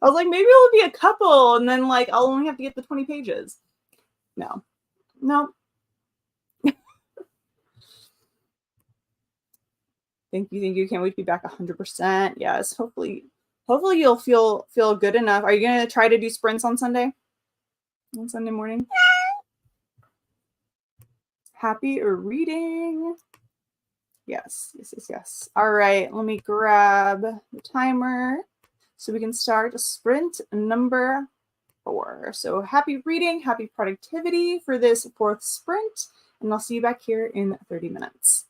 was like, maybe it'll be a couple, and then like I'll only have to get the 20 pages. No. Thank you. Can't wait to be back 100%. Yes, hopefully you'll feel good enough. Are you gonna try to do sprints on Sunday? On Sunday morning? Happy reading. Yes. All right, let me grab the timer so we can start sprint number 4. So happy reading, happy productivity for this 4th sprint, and I'll see you back here in 30 minutes.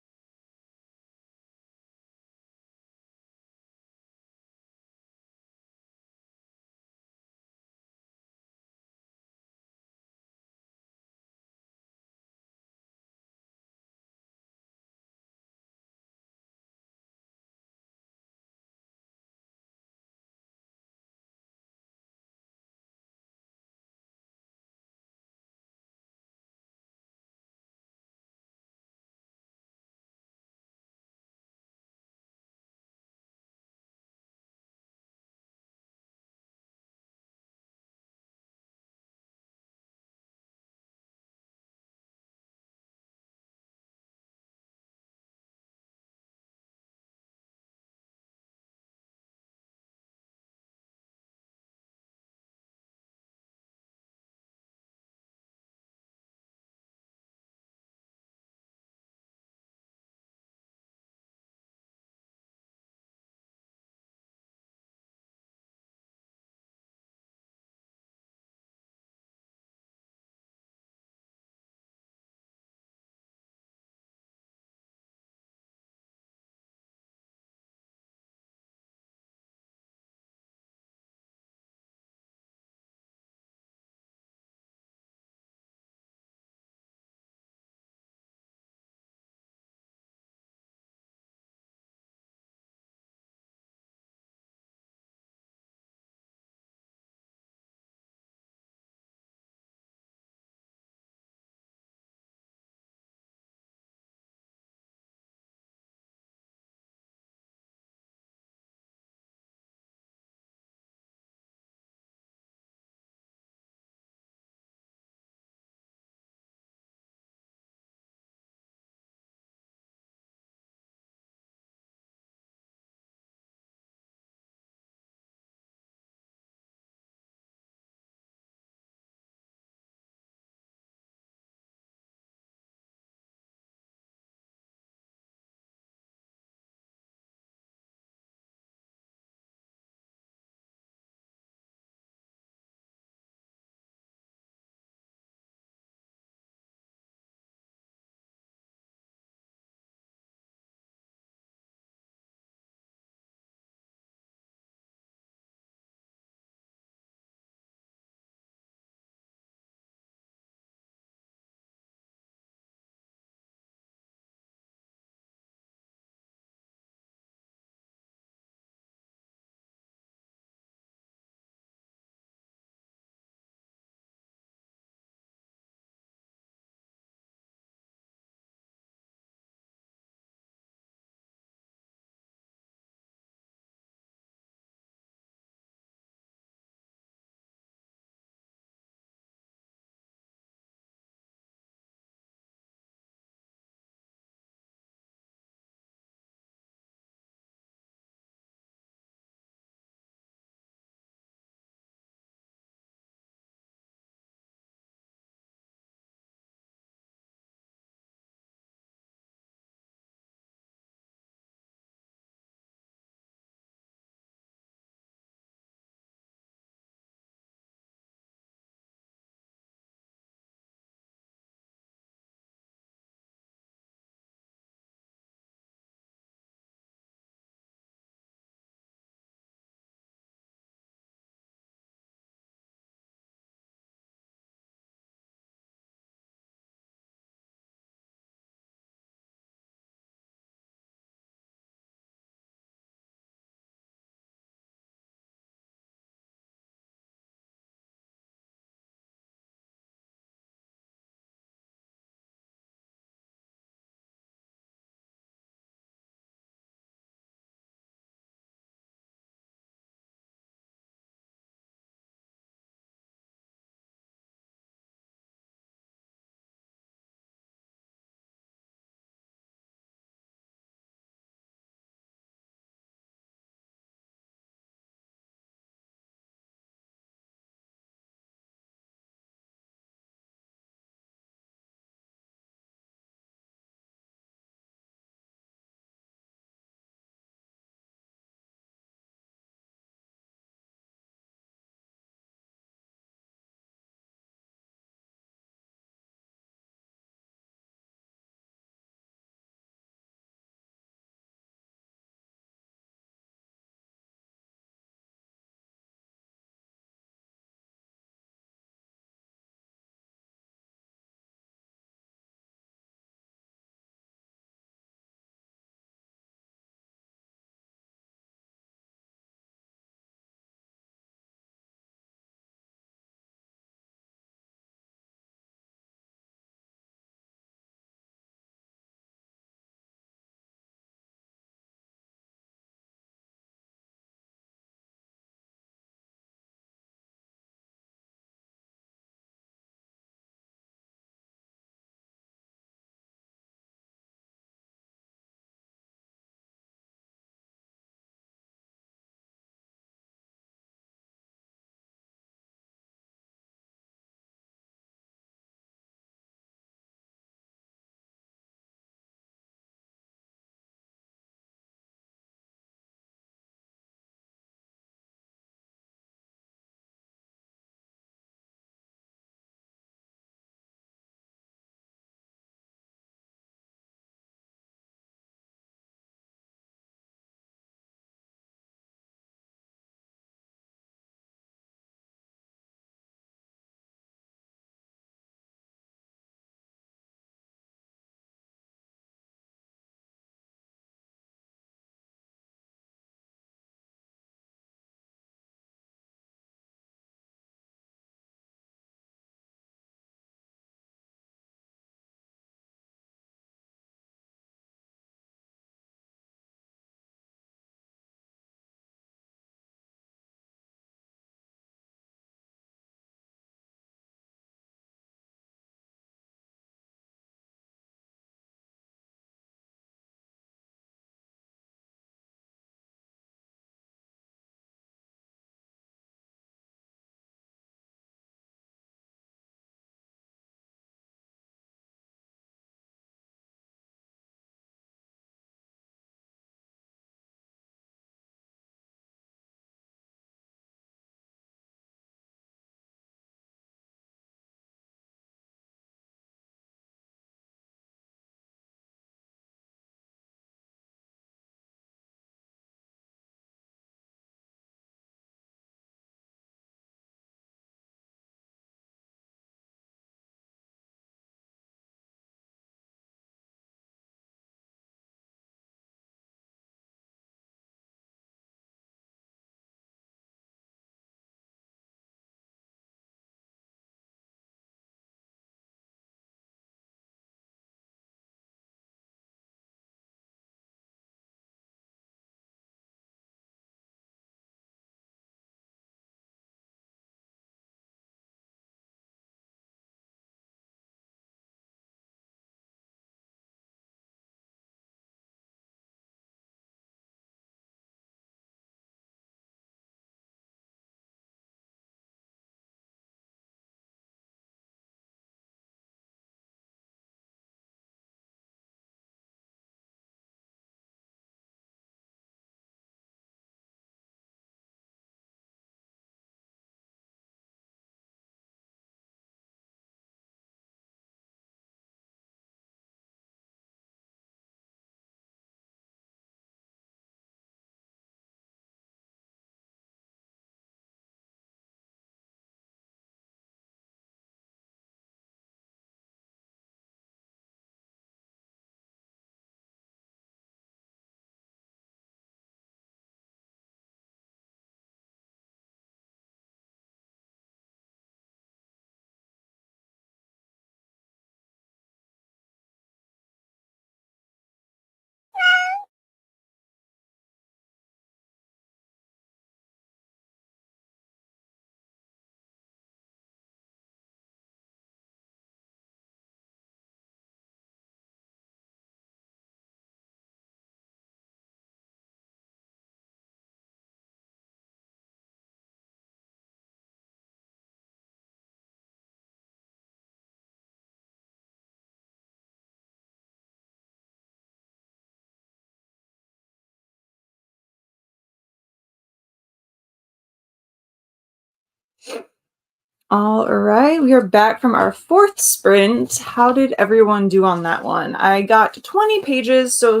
All right, we are back from our 4th sprint. How did everyone do on that one? I got 20 pages, so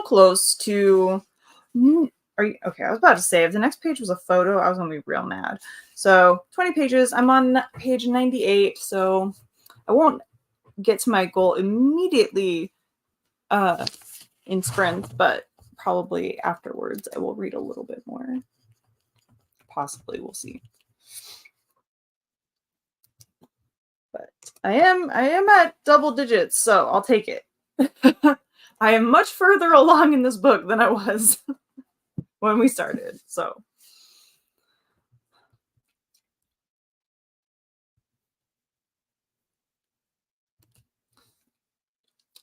close to... Are you okay? I was about to say, if the next page was a photo, I was gonna be real mad. So 20 pages. I'm on page 98, so I won't get to my goal immediately in sprints, but probably afterwards I will read a little bit more. Possibly, we'll see. But I am at double digits, so I'll take it. I am much further along in this book than I was when we started, so.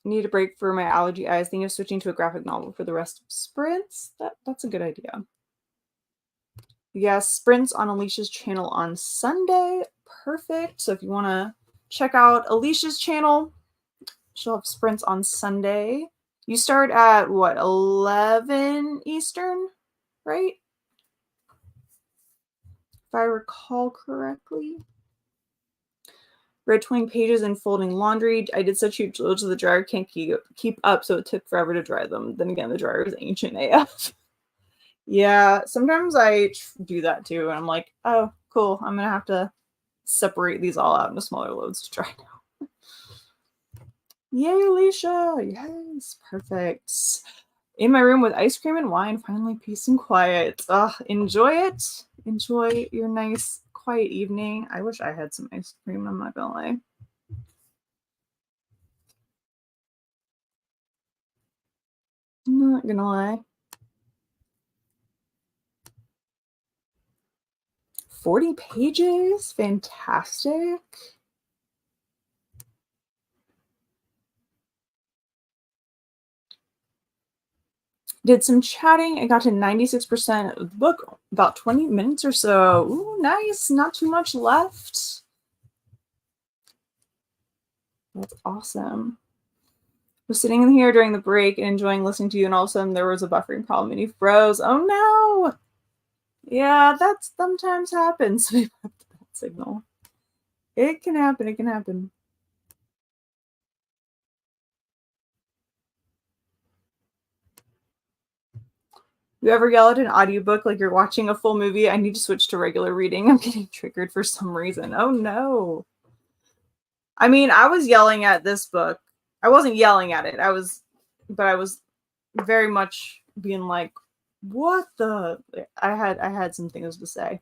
Need a break for my allergy eyes. Thinking of switching to a graphic novel for the rest of sprints. That's a good idea. Yes, sprints on Alicia's channel on Sunday. Perfect. So if you want to check out Alicia's channel, she'll have sprints on Sunday. You start at what, 11 Eastern, right? If I recall correctly. Read 20 pages and folding laundry. I did such huge loads of the dryer, can't keep up, so it took forever to dry them. Then again, the dryer is ancient AF. Yeah, sometimes I do that too, and I'm like, oh, cool. I'm gonna have to separate these all out into smaller loads to dry now. Yay, Alicia! Yes, perfect. In my room with ice cream and wine, finally peace and quiet. Enjoy it. Enjoy your nice, quiet evening. I wish I had some ice cream, I'm not gonna lie. I'm not gonna lie. 40 pages? Fantastic. Did some chatting. I got to 96% of the book, about 20 minutes or so. Ooh, nice. Not too much left. That's awesome. I was sitting in here during the break and enjoying listening to you, and all of a sudden there was a buffering problem and you froze. Oh no! Yeah, that sometimes happens. We have the bad signal. It can happen. It can happen. You ever yell at an audiobook like you're watching a full movie? I need to switch to regular reading. I'm getting triggered for some reason. Oh no. I mean, I was yelling at this book. I wasn't yelling at it. I was very much being like, what the? I had some things to say.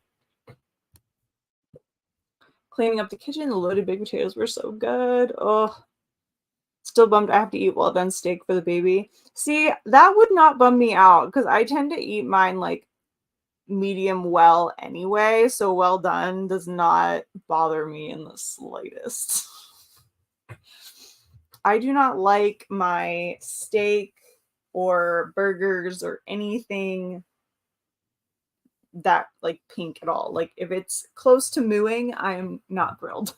Cleaning up the kitchen, the loaded baked potatoes were so good. Oh, still bummed I have to eat well done steak for the baby. See, that would not bum me out because I tend to eat mine like medium well anyway, so well done does not bother me in the slightest. I do not like my steak or burgers or anything that like pink at all. Like if it's close to mooing, I'm not thrilled.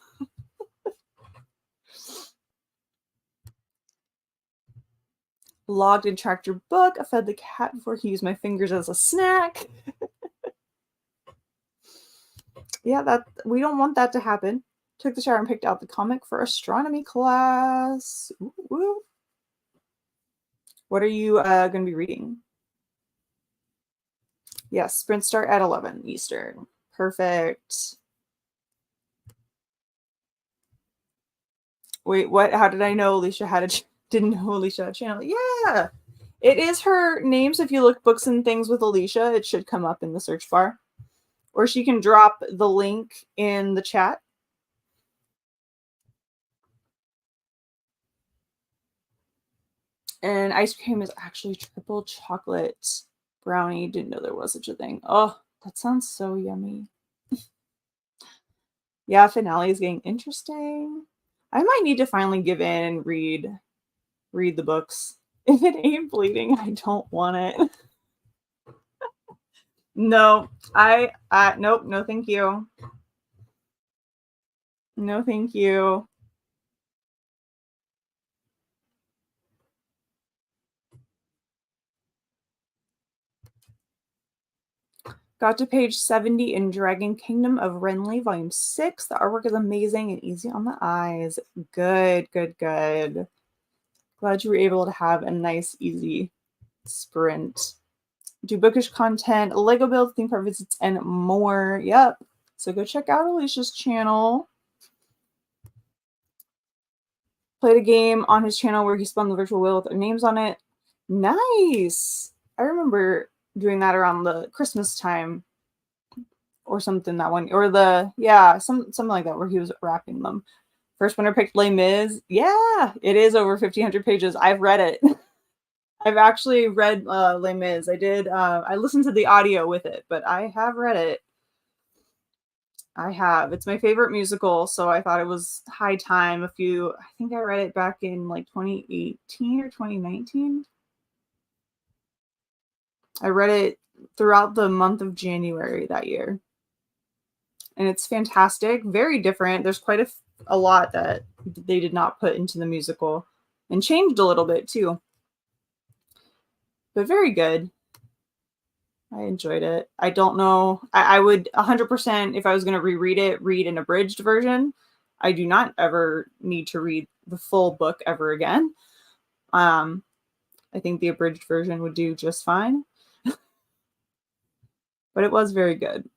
Logged and tracked your book. I fed the cat before he used my fingers as a snack. Yeah, that we don't want that to happen. Took the shower and picked out the comic for astronomy class. Ooh, ooh. What are you going to be reading? Yes, sprint start at 11 Eastern. Perfect. Wait, what? How did I know Alicia didn't know Alicia had a channel? Yeah, it is her name. So if you look books and things with Alicia, it should come up in the search bar. Or she can drop the link in the chat. And ice cream is actually triple chocolate brownie. Didn't know there was such a thing. Oh, that sounds so yummy. Yeah, finale is getting interesting. I might need to finally give in and read the books. If it ain't bleeding, I don't want it. No, nope, no thank you. No thank you. Got to page 70 in Dragon Kingdom of Renly, Volume 6. The artwork is amazing and easy on the eyes. Good, good, good. Glad you were able to have a nice, easy sprint. Do bookish content, Lego builds, theme park visits, and more. Yep. So go check out Alicia's channel. Played a game on his channel where he spun the virtual wheel with their names on it. Nice. I remember doing that around the Christmas time or something that one. Or something like that where he was wrapping them. First winner picked Les Mis. Yeah, it is over 1,500 pages. I've read it. I've actually read Les Mis. I listened to the audio with it, but I have read it. I have. It's my favorite musical, so I thought it was high time. I think I read it back in like 2018 or 2019. I read it throughout the month of January that year. And it's fantastic. Very different. There's quite a lot that they did not put into the musical and changed a little bit too. But very good. I enjoyed it. I don't know. I would 100%, if I was going to reread it, read an abridged version. I do not ever need to read the full book ever again. I think the abridged version would do just fine. But it was very good.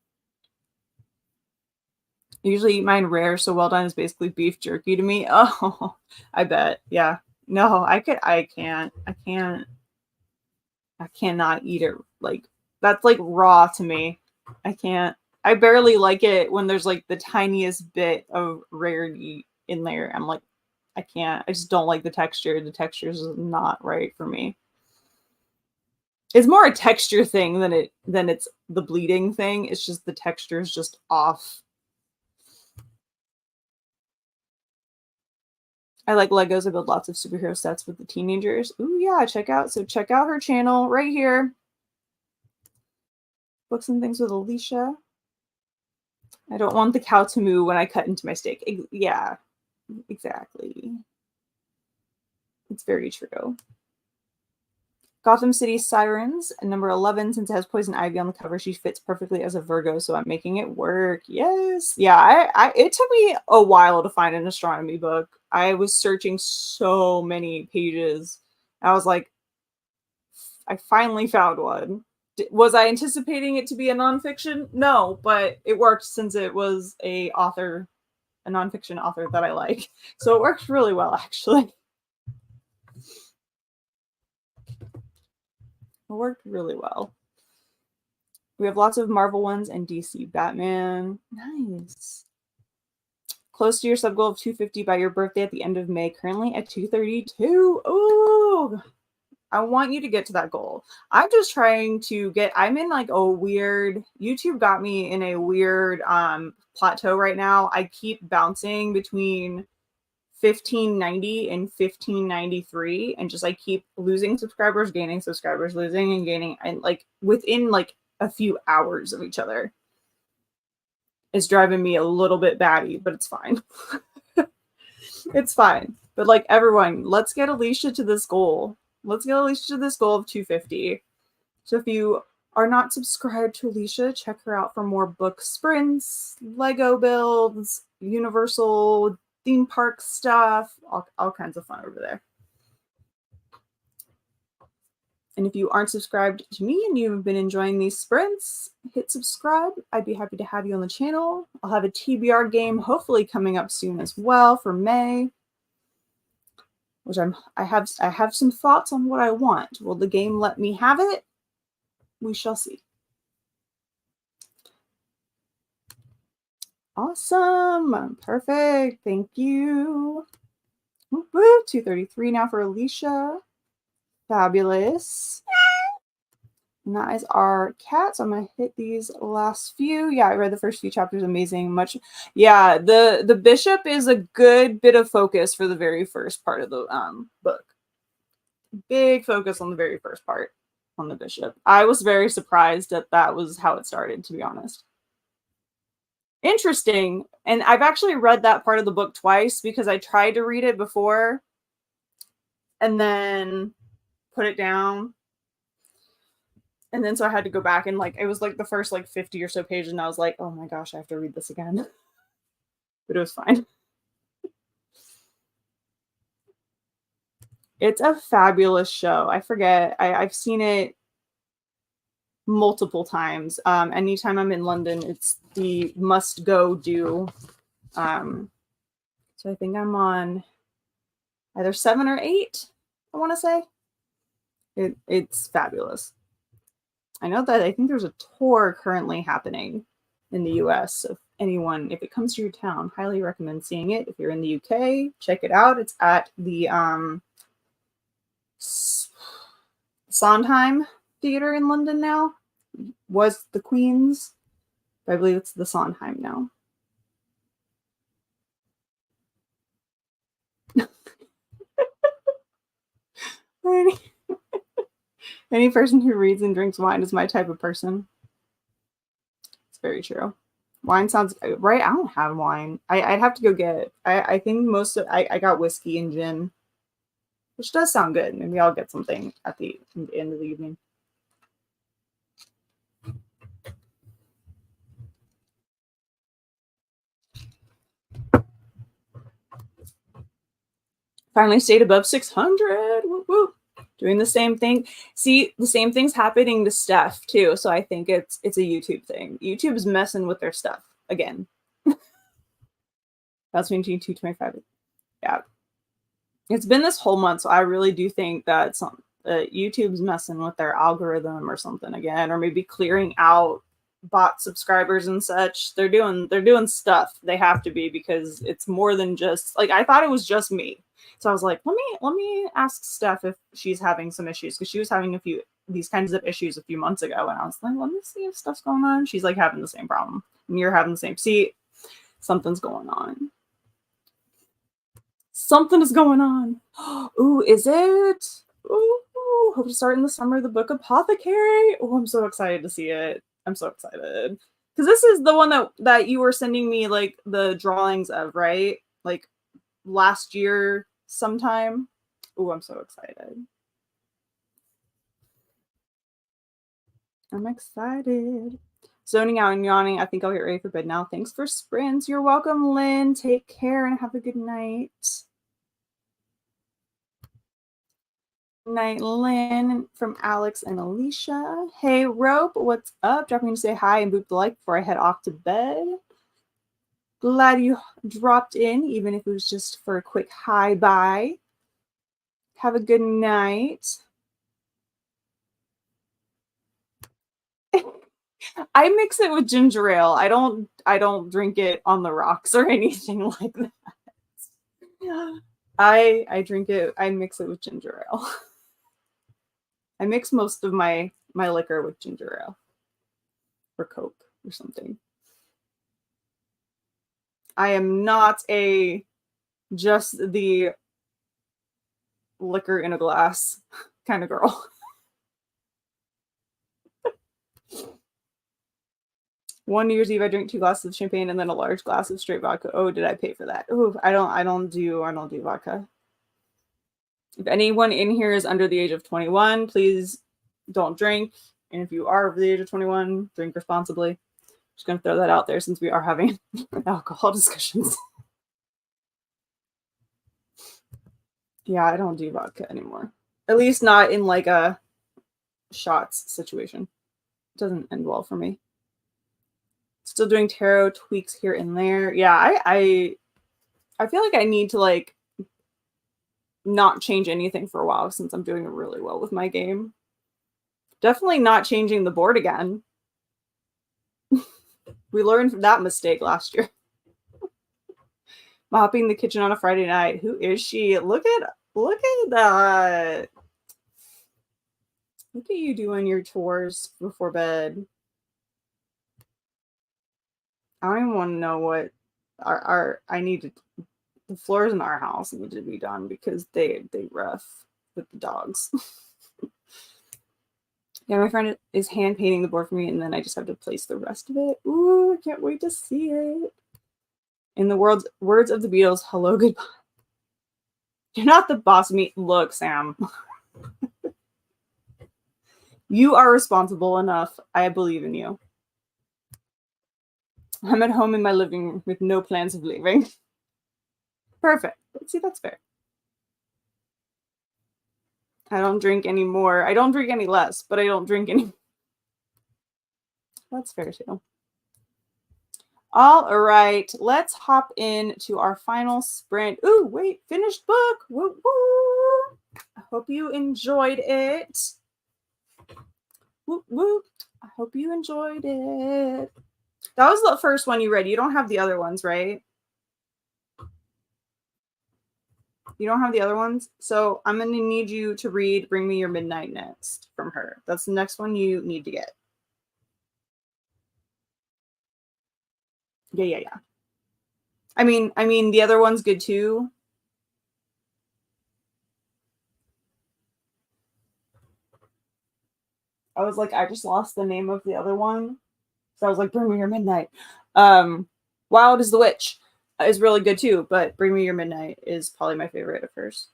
I usually eat mine rare, so well done is basically beef jerky to me. Oh, I bet. Yeah. No, I cannot eat it like that's like raw to me. I barely like it when there's like the tiniest bit of rarity in there. I'm like, I just don't like the texture. The texture is not right for me. It's more a texture thing than it's the bleeding thing. It's just the texture is just off. I like Legos. I build lots of superhero sets with the teenagers. Ooh, yeah, check out her channel right here. Books and Things with Alicia. I don't want the cow to moo when I cut into my steak. Yeah, exactly. It's very true. Gotham City Sirens, number 11. Since it has poison ivy on the cover, she fits perfectly as a Virgo, so I'm making it work. Yes. Yeah, it took me a while to find an astronomy book. I was searching so many pages. I was like, I finally found one. Was I anticipating it to be a nonfiction? No, but it worked since it was a nonfiction author that I like. So it worked really well, actually. It worked really well. We have lots of Marvel ones and DC Batman. Nice. Close to your sub goal of 250 by your birthday at the end of May. Currently at 232. Ooh, I want you to get to that goal. I'm just trying to I'm in like a weird, YouTube got me in a weird plateau right now. I keep bouncing between 1590 and 1593 and just I keep losing subscribers, gaining subscribers, losing and gaining, and like within like a few hours of each other. It's driving me a little bit batty, but it's fine. It's fine. But like everyone, let's get Alicia to this goal. Let's get Alicia to this goal of 250. So if you are not subscribed to Alicia, check her out for more book sprints, Lego builds, Universal theme park stuff, all kinds of fun over there. And if you aren't subscribed to me and you've been enjoying these sprints, hit subscribe. I'd be happy to have you on the channel. I'll have a TBR game hopefully coming up soon as well for May, which I have some thoughts on what I want. Will the game let me have it? We shall see. Awesome. Perfect. Thank you. Woo, 233 now for Alicia. Fabulous. And that is our cat. So I'm going to hit these last few. Yeah, I read the first few chapters. Amazing. Yeah, the bishop is a good bit of focus for the very first part of the book. Big focus on the very first part on the bishop. I was very surprised that was how it started, to be honest. Interesting. And I've actually read that part of the book twice because I tried to read it before and then put it down. And then so I had to go back and like, it was like the first like 50 or so pages, and I was like, oh my gosh, I have to read this again. But it was fine. It's a fabulous show. I forget. I've seen it multiple times. Anytime I'm in London, it's the must go do. So I think I'm on either 7 or 8, I want to say. It's fabulous. I know that I think there's a tour currently happening in the US. So if it comes to your town, highly recommend seeing it. If you're in the UK, check it out. It's at the Sondheim Theatre in London now. Was the Queen's, but I believe it's the Sondheim now. Any person who reads and drinks wine is my type of person. It's very true. Wine sounds right. I don't have wine. I'd have to go get it. I think I got whiskey and gin, which does sound good. Maybe I'll get something at the end of the evening. Finally stayed above 600. Woo woo. Doing the same thing. See, the same thing's happening to Steph too. So I think it's a YouTube thing. YouTube's messing with their stuff again. That's between 225. Yeah. It's been this whole month, so I really do think that YouTube's messing with their algorithm or something again, or maybe clearing out bot subscribers and such. They're doing stuff. They have to be, because it's more than just like, I thought it was just me. So I was like, let me ask Steph if she's having some issues, because she was having these kinds of issues a few months ago, and I was like, let me see if stuff's going on. She's like having the same problem, and you're having the same. See, something's going on. Something is going on. Ooh, is it? Ooh, hope to start in the summer the book Apothecary. Oh, I'm so excited to see it. I'm so excited. Because this is the one that you were sending me like the drawings of, right? Like last year sometime. Oh, I'm so excited. I'm excited. Zoning out and yawning. I think I'll get ready for bed now. Thanks for sprints. You're welcome, Lynn. Take care and have a good night. Night, Lynn, from Alex and Alicia. Hey, Rope, what's up? Dropping in to say hi and boop the like before I head off to bed. Glad you dropped in, even if it was just for a quick hi bye. Have a good night. I mix it with ginger ale. I don't drink it on the rocks or anything like that. I drink it. I mix it with ginger ale. I mix most of my liquor with ginger ale or Coke or something. I am not just the liquor in a glass kind of girl. One New Year's Eve, I drank 2 glasses of champagne and then a large glass of straight vodka. Oh, did I pay for that? Oh, I don't do vodka. If anyone in here is under the age of 21, please don't drink. And if you are over the age of 21, drink responsibly. Just gonna throw that out there since we are having alcohol discussions. Yeah, I don't do vodka anymore. At least not in like a shots situation. It doesn't end well for me. Still doing tarot tweaks here and there. Yeah, I feel like I need to like not change anything for a while since I'm doing really well with my game. Definitely not changing the board again. We learned from that mistake last year. Mopping the kitchen on a Friday night. Who is she? Look at that. Look at you doing your chores before bed. I don't even want to know what the floors in our house need to be done because they rough with the dogs. Yeah, my friend is hand painting the board for me, and then I just have to place the rest of it. Ooh, I can't wait to see it. In the words of the Beatles, hello, goodbye. You're not the boss of me. Look, Sam. You are responsible enough. I believe in you. I'm at home in my living room with no plans of leaving. Perfect. See, that's fair. I don't drink anymore. I don't drink any less, but I don't drink any. That's fair too. All right, let's hop into our final sprint. Ooh, wait, finished book. Woo woo. I hope you enjoyed it. Woo woo. I hope you enjoyed it. That was the first one you read. You don't have the other ones, right? You don't have the other ones? So I'm going to need you to read Bring Me Your Midnight next from her. That's the next one you need to get. Yeah. I mean, the other one's good too. I was like, I just lost the name of the other one. So I was like, Bring Me Your Midnight. Wild is the Witch is really good too, but Bring Me Your Midnight is probably my favorite at first.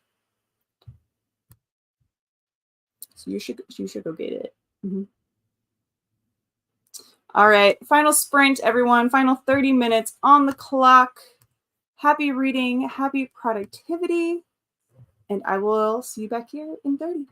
So you should go get it. Mm-hmm. All right, final sprint, everyone. Final 30 minutes on the clock. Happy reading, happy productivity, and I will see you back here in 30.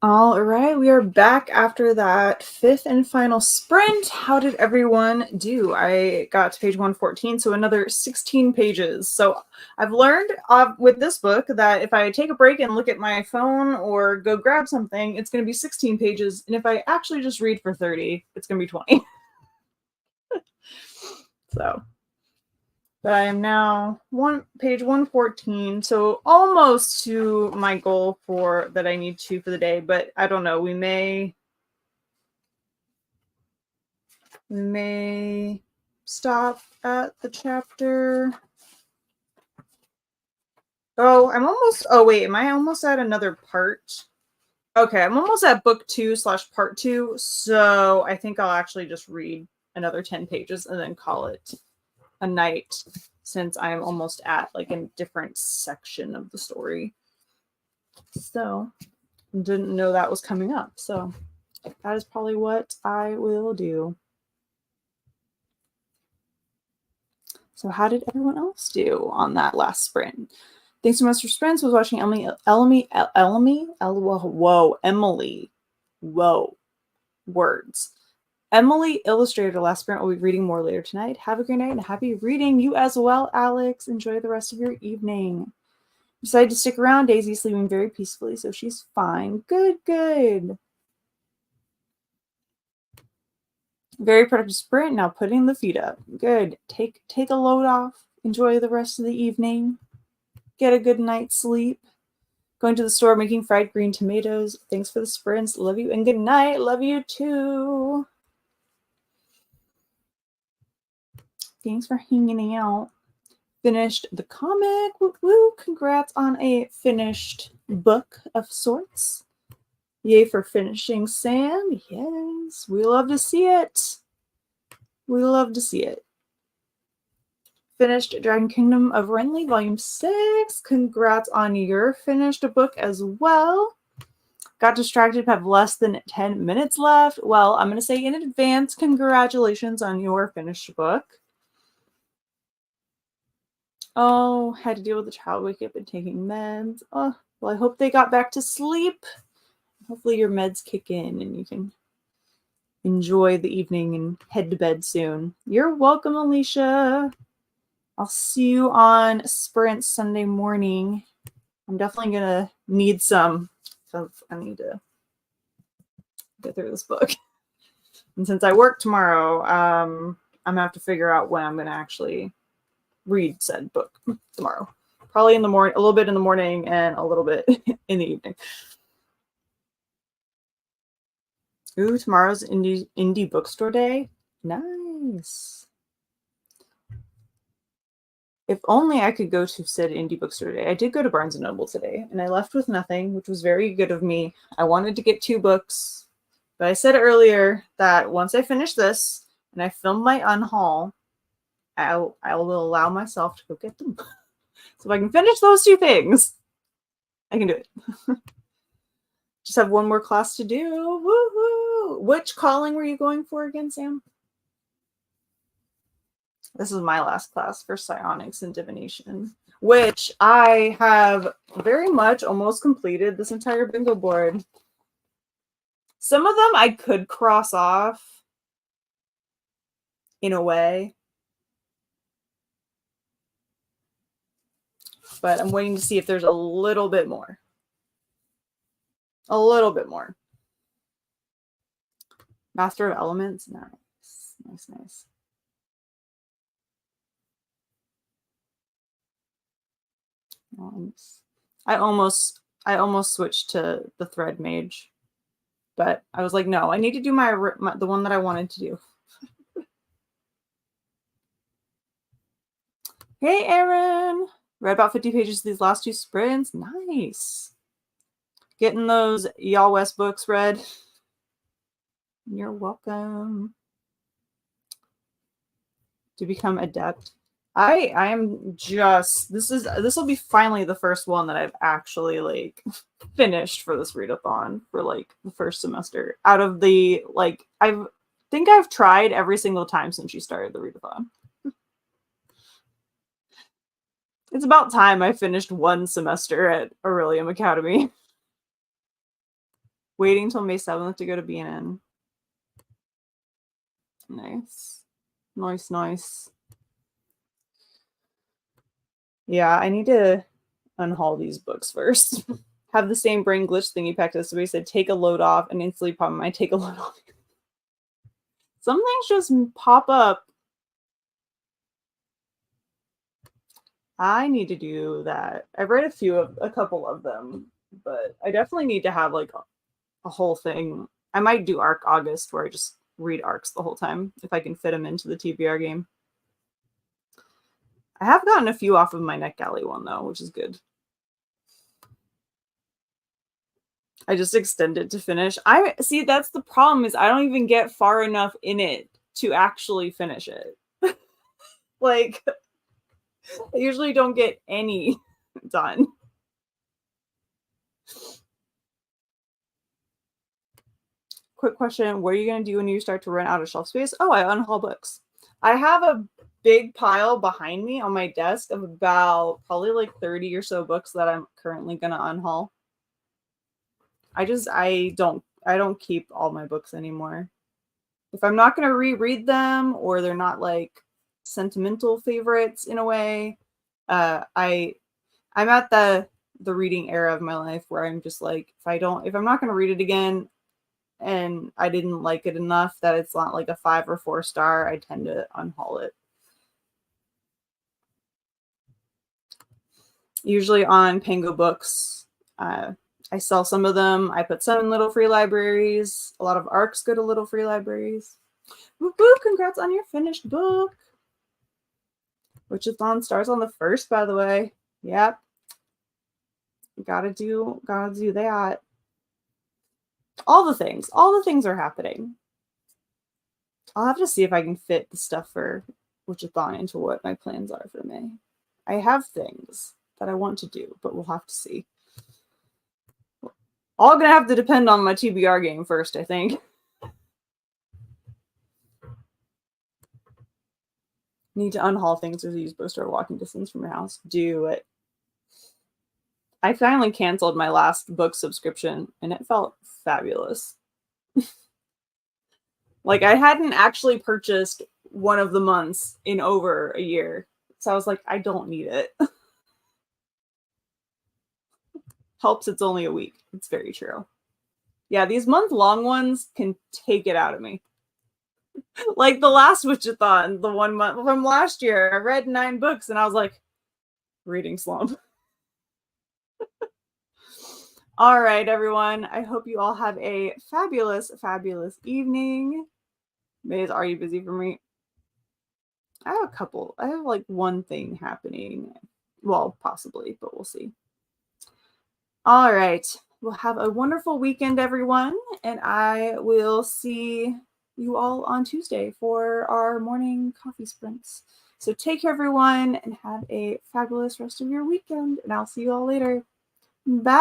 All right, we are back after that fifth and final sprint. How did everyone do? I got to page 114, so another 16 pages. So I've learned with this book that if I take a break and look at my phone or go grab something, it's going to be 16 pages. And if I actually just read for 30, it's going to be 20. So, but I am now page 114, so almost to my goal that I need to for the day, but I don't know. We may stop at the chapter. Oh, wait, am I almost at another part? Okay, I'm almost at book 2/part 2, so I think I'll actually just read another 10 pages and then call it a night, since I'm almost at like a different section of the story. So didn't know that was coming up, so that is probably what I will do. So how did everyone else do on that last sprint? Thanks so much for sprints. Was watching Emily illustrated her last sprint. We'll be reading more later tonight. Have a great night and happy reading. You as well, Alex. Enjoy the rest of your evening. Decided to stick around. Daisy's sleeping very peacefully, so she's fine. Good. Very productive sprint. Now putting the feet up. Good. Take a load off. Enjoy the rest of the evening. Get a good night's sleep. Going to the store, making fried green tomatoes. Thanks for the sprints. Love you and good night. Love you too. Thanks for hanging out. Finished the comic. Woo. Congrats on a finished book of sorts. Yay for finishing, Sam. Yes, we love to see it. Finished Dragon Kingdom of Renly, Volume 6. Congrats on your finished book as well. Got distracted, have less than 10 minutes left. Well, I'm going to say in advance, congratulations on your finished book. Oh, had to deal with the child wake up and taking meds. Oh, well, I hope they got back to sleep. Hopefully your meds kick in and you can enjoy the evening and head to bed soon. You're welcome, Alicia. I'll see you on Sprint Sunday morning. I'm definitely going to need some. So I need to get through this book. And since I work tomorrow, I'm going to have to figure out when I'm going to actually read said book tomorrow. Probably in the morning, a little bit in the morning and a little bit in the evening. Ooh, tomorrow's indie bookstore day. Nice. If only I could go to said indie bookstore today. I did go to Barnes & Noble today, and I left with nothing, which was very good of me. I wanted to get 2 books, but I said earlier that once I finish this and I film my unhaul, I will allow myself to go get them. So if I can finish those 2 things, I can do it. Just have one more class to do. Woohoo! Which calling were you going for again, Sam? This is my last class for psionics and divination, which I have very much almost completed this entire bingo board. Some of them I could cross off in a way, but I'm waiting to see if there's a little bit more. Master of Elements, nice. I almost switched to the Thread Mage, but I was like, no, I need to do the one that I wanted to do. Hey, Aaron. Read about 50 pages of these last 2 sprints. Nice. Getting those Y'all West books read. You're welcome. To become adept. I am just, this will be finally the first one that I've actually like finished for this readathon for like the first semester. Out of the like, I think I've tried every single time since she started the readathon. It's about time I finished one semester at Aurelium Academy. Waiting till May 7th to go to B&N. Nice. Nice, nice. Yeah, I need to unhaul these books first. Have the same brain glitch thing you packed us. So we said take a load off and instantly pop my take a load off. Some things just pop up. I need to do that. I've read a couple of them, but I definitely need to have like a whole thing. I might do Arc August where I just read arcs the whole time if I can fit them into the TBR game. I have gotten a few off of my NetGalley one though, which is good. I just extended to finish. I see that's the problem is I don't even get far enough in it to actually finish it. Like I usually don't get any done. Quick question. What are you going to do when you start to run out of shelf space? Oh, I unhaul books. I have a big pile behind me on my desk of about probably like 30 or so books that I'm currently going to unhaul. I don't keep all my books anymore. If I'm not going to reread them or they're not like sentimental favorites in a way, I'm at the reading era of my life where I'm just like, if I'm not going to read it again and I didn't like it enough that it's not like a 5 or 4 star, I tend to unhaul it. Usually on Pango Books, I sell some of them. I put some in little free libraries. A lot of arcs go to little free libraries. Woo woo, congrats on your finished book. Whichathon starts on the 1st, by the way. Yep. Gotta do that. All the things are happening. I'll have to see if I can fit the stuff for Whichathon into what my plans are for May. I have things that I want to do, but we'll have to see. All gonna have to depend on my TBR game first, I think. Need to unhaul things as a use poster or walking distance from your house. Do it. I finally canceled my last book subscription and it felt fabulous. Like I hadn't actually purchased one of the months in over a year. So I was like, I don't need it. Helps it's only a week. It's very true. Yeah, these month-long ones can take it out of me. Like the last Witchathon, the 1 month from last year, I read 9 books and I was like, reading slump. All right, everyone. I hope you all have a fabulous, fabulous evening. Maze, are you busy for me? I have like one thing happening. Well, possibly, but we'll see. All right. Well, have a wonderful weekend, everyone. And I will see you all on Tuesday for our morning coffee sprints. So take care, everyone, and have a fabulous rest of your weekend. And I'll see you all later. Bye.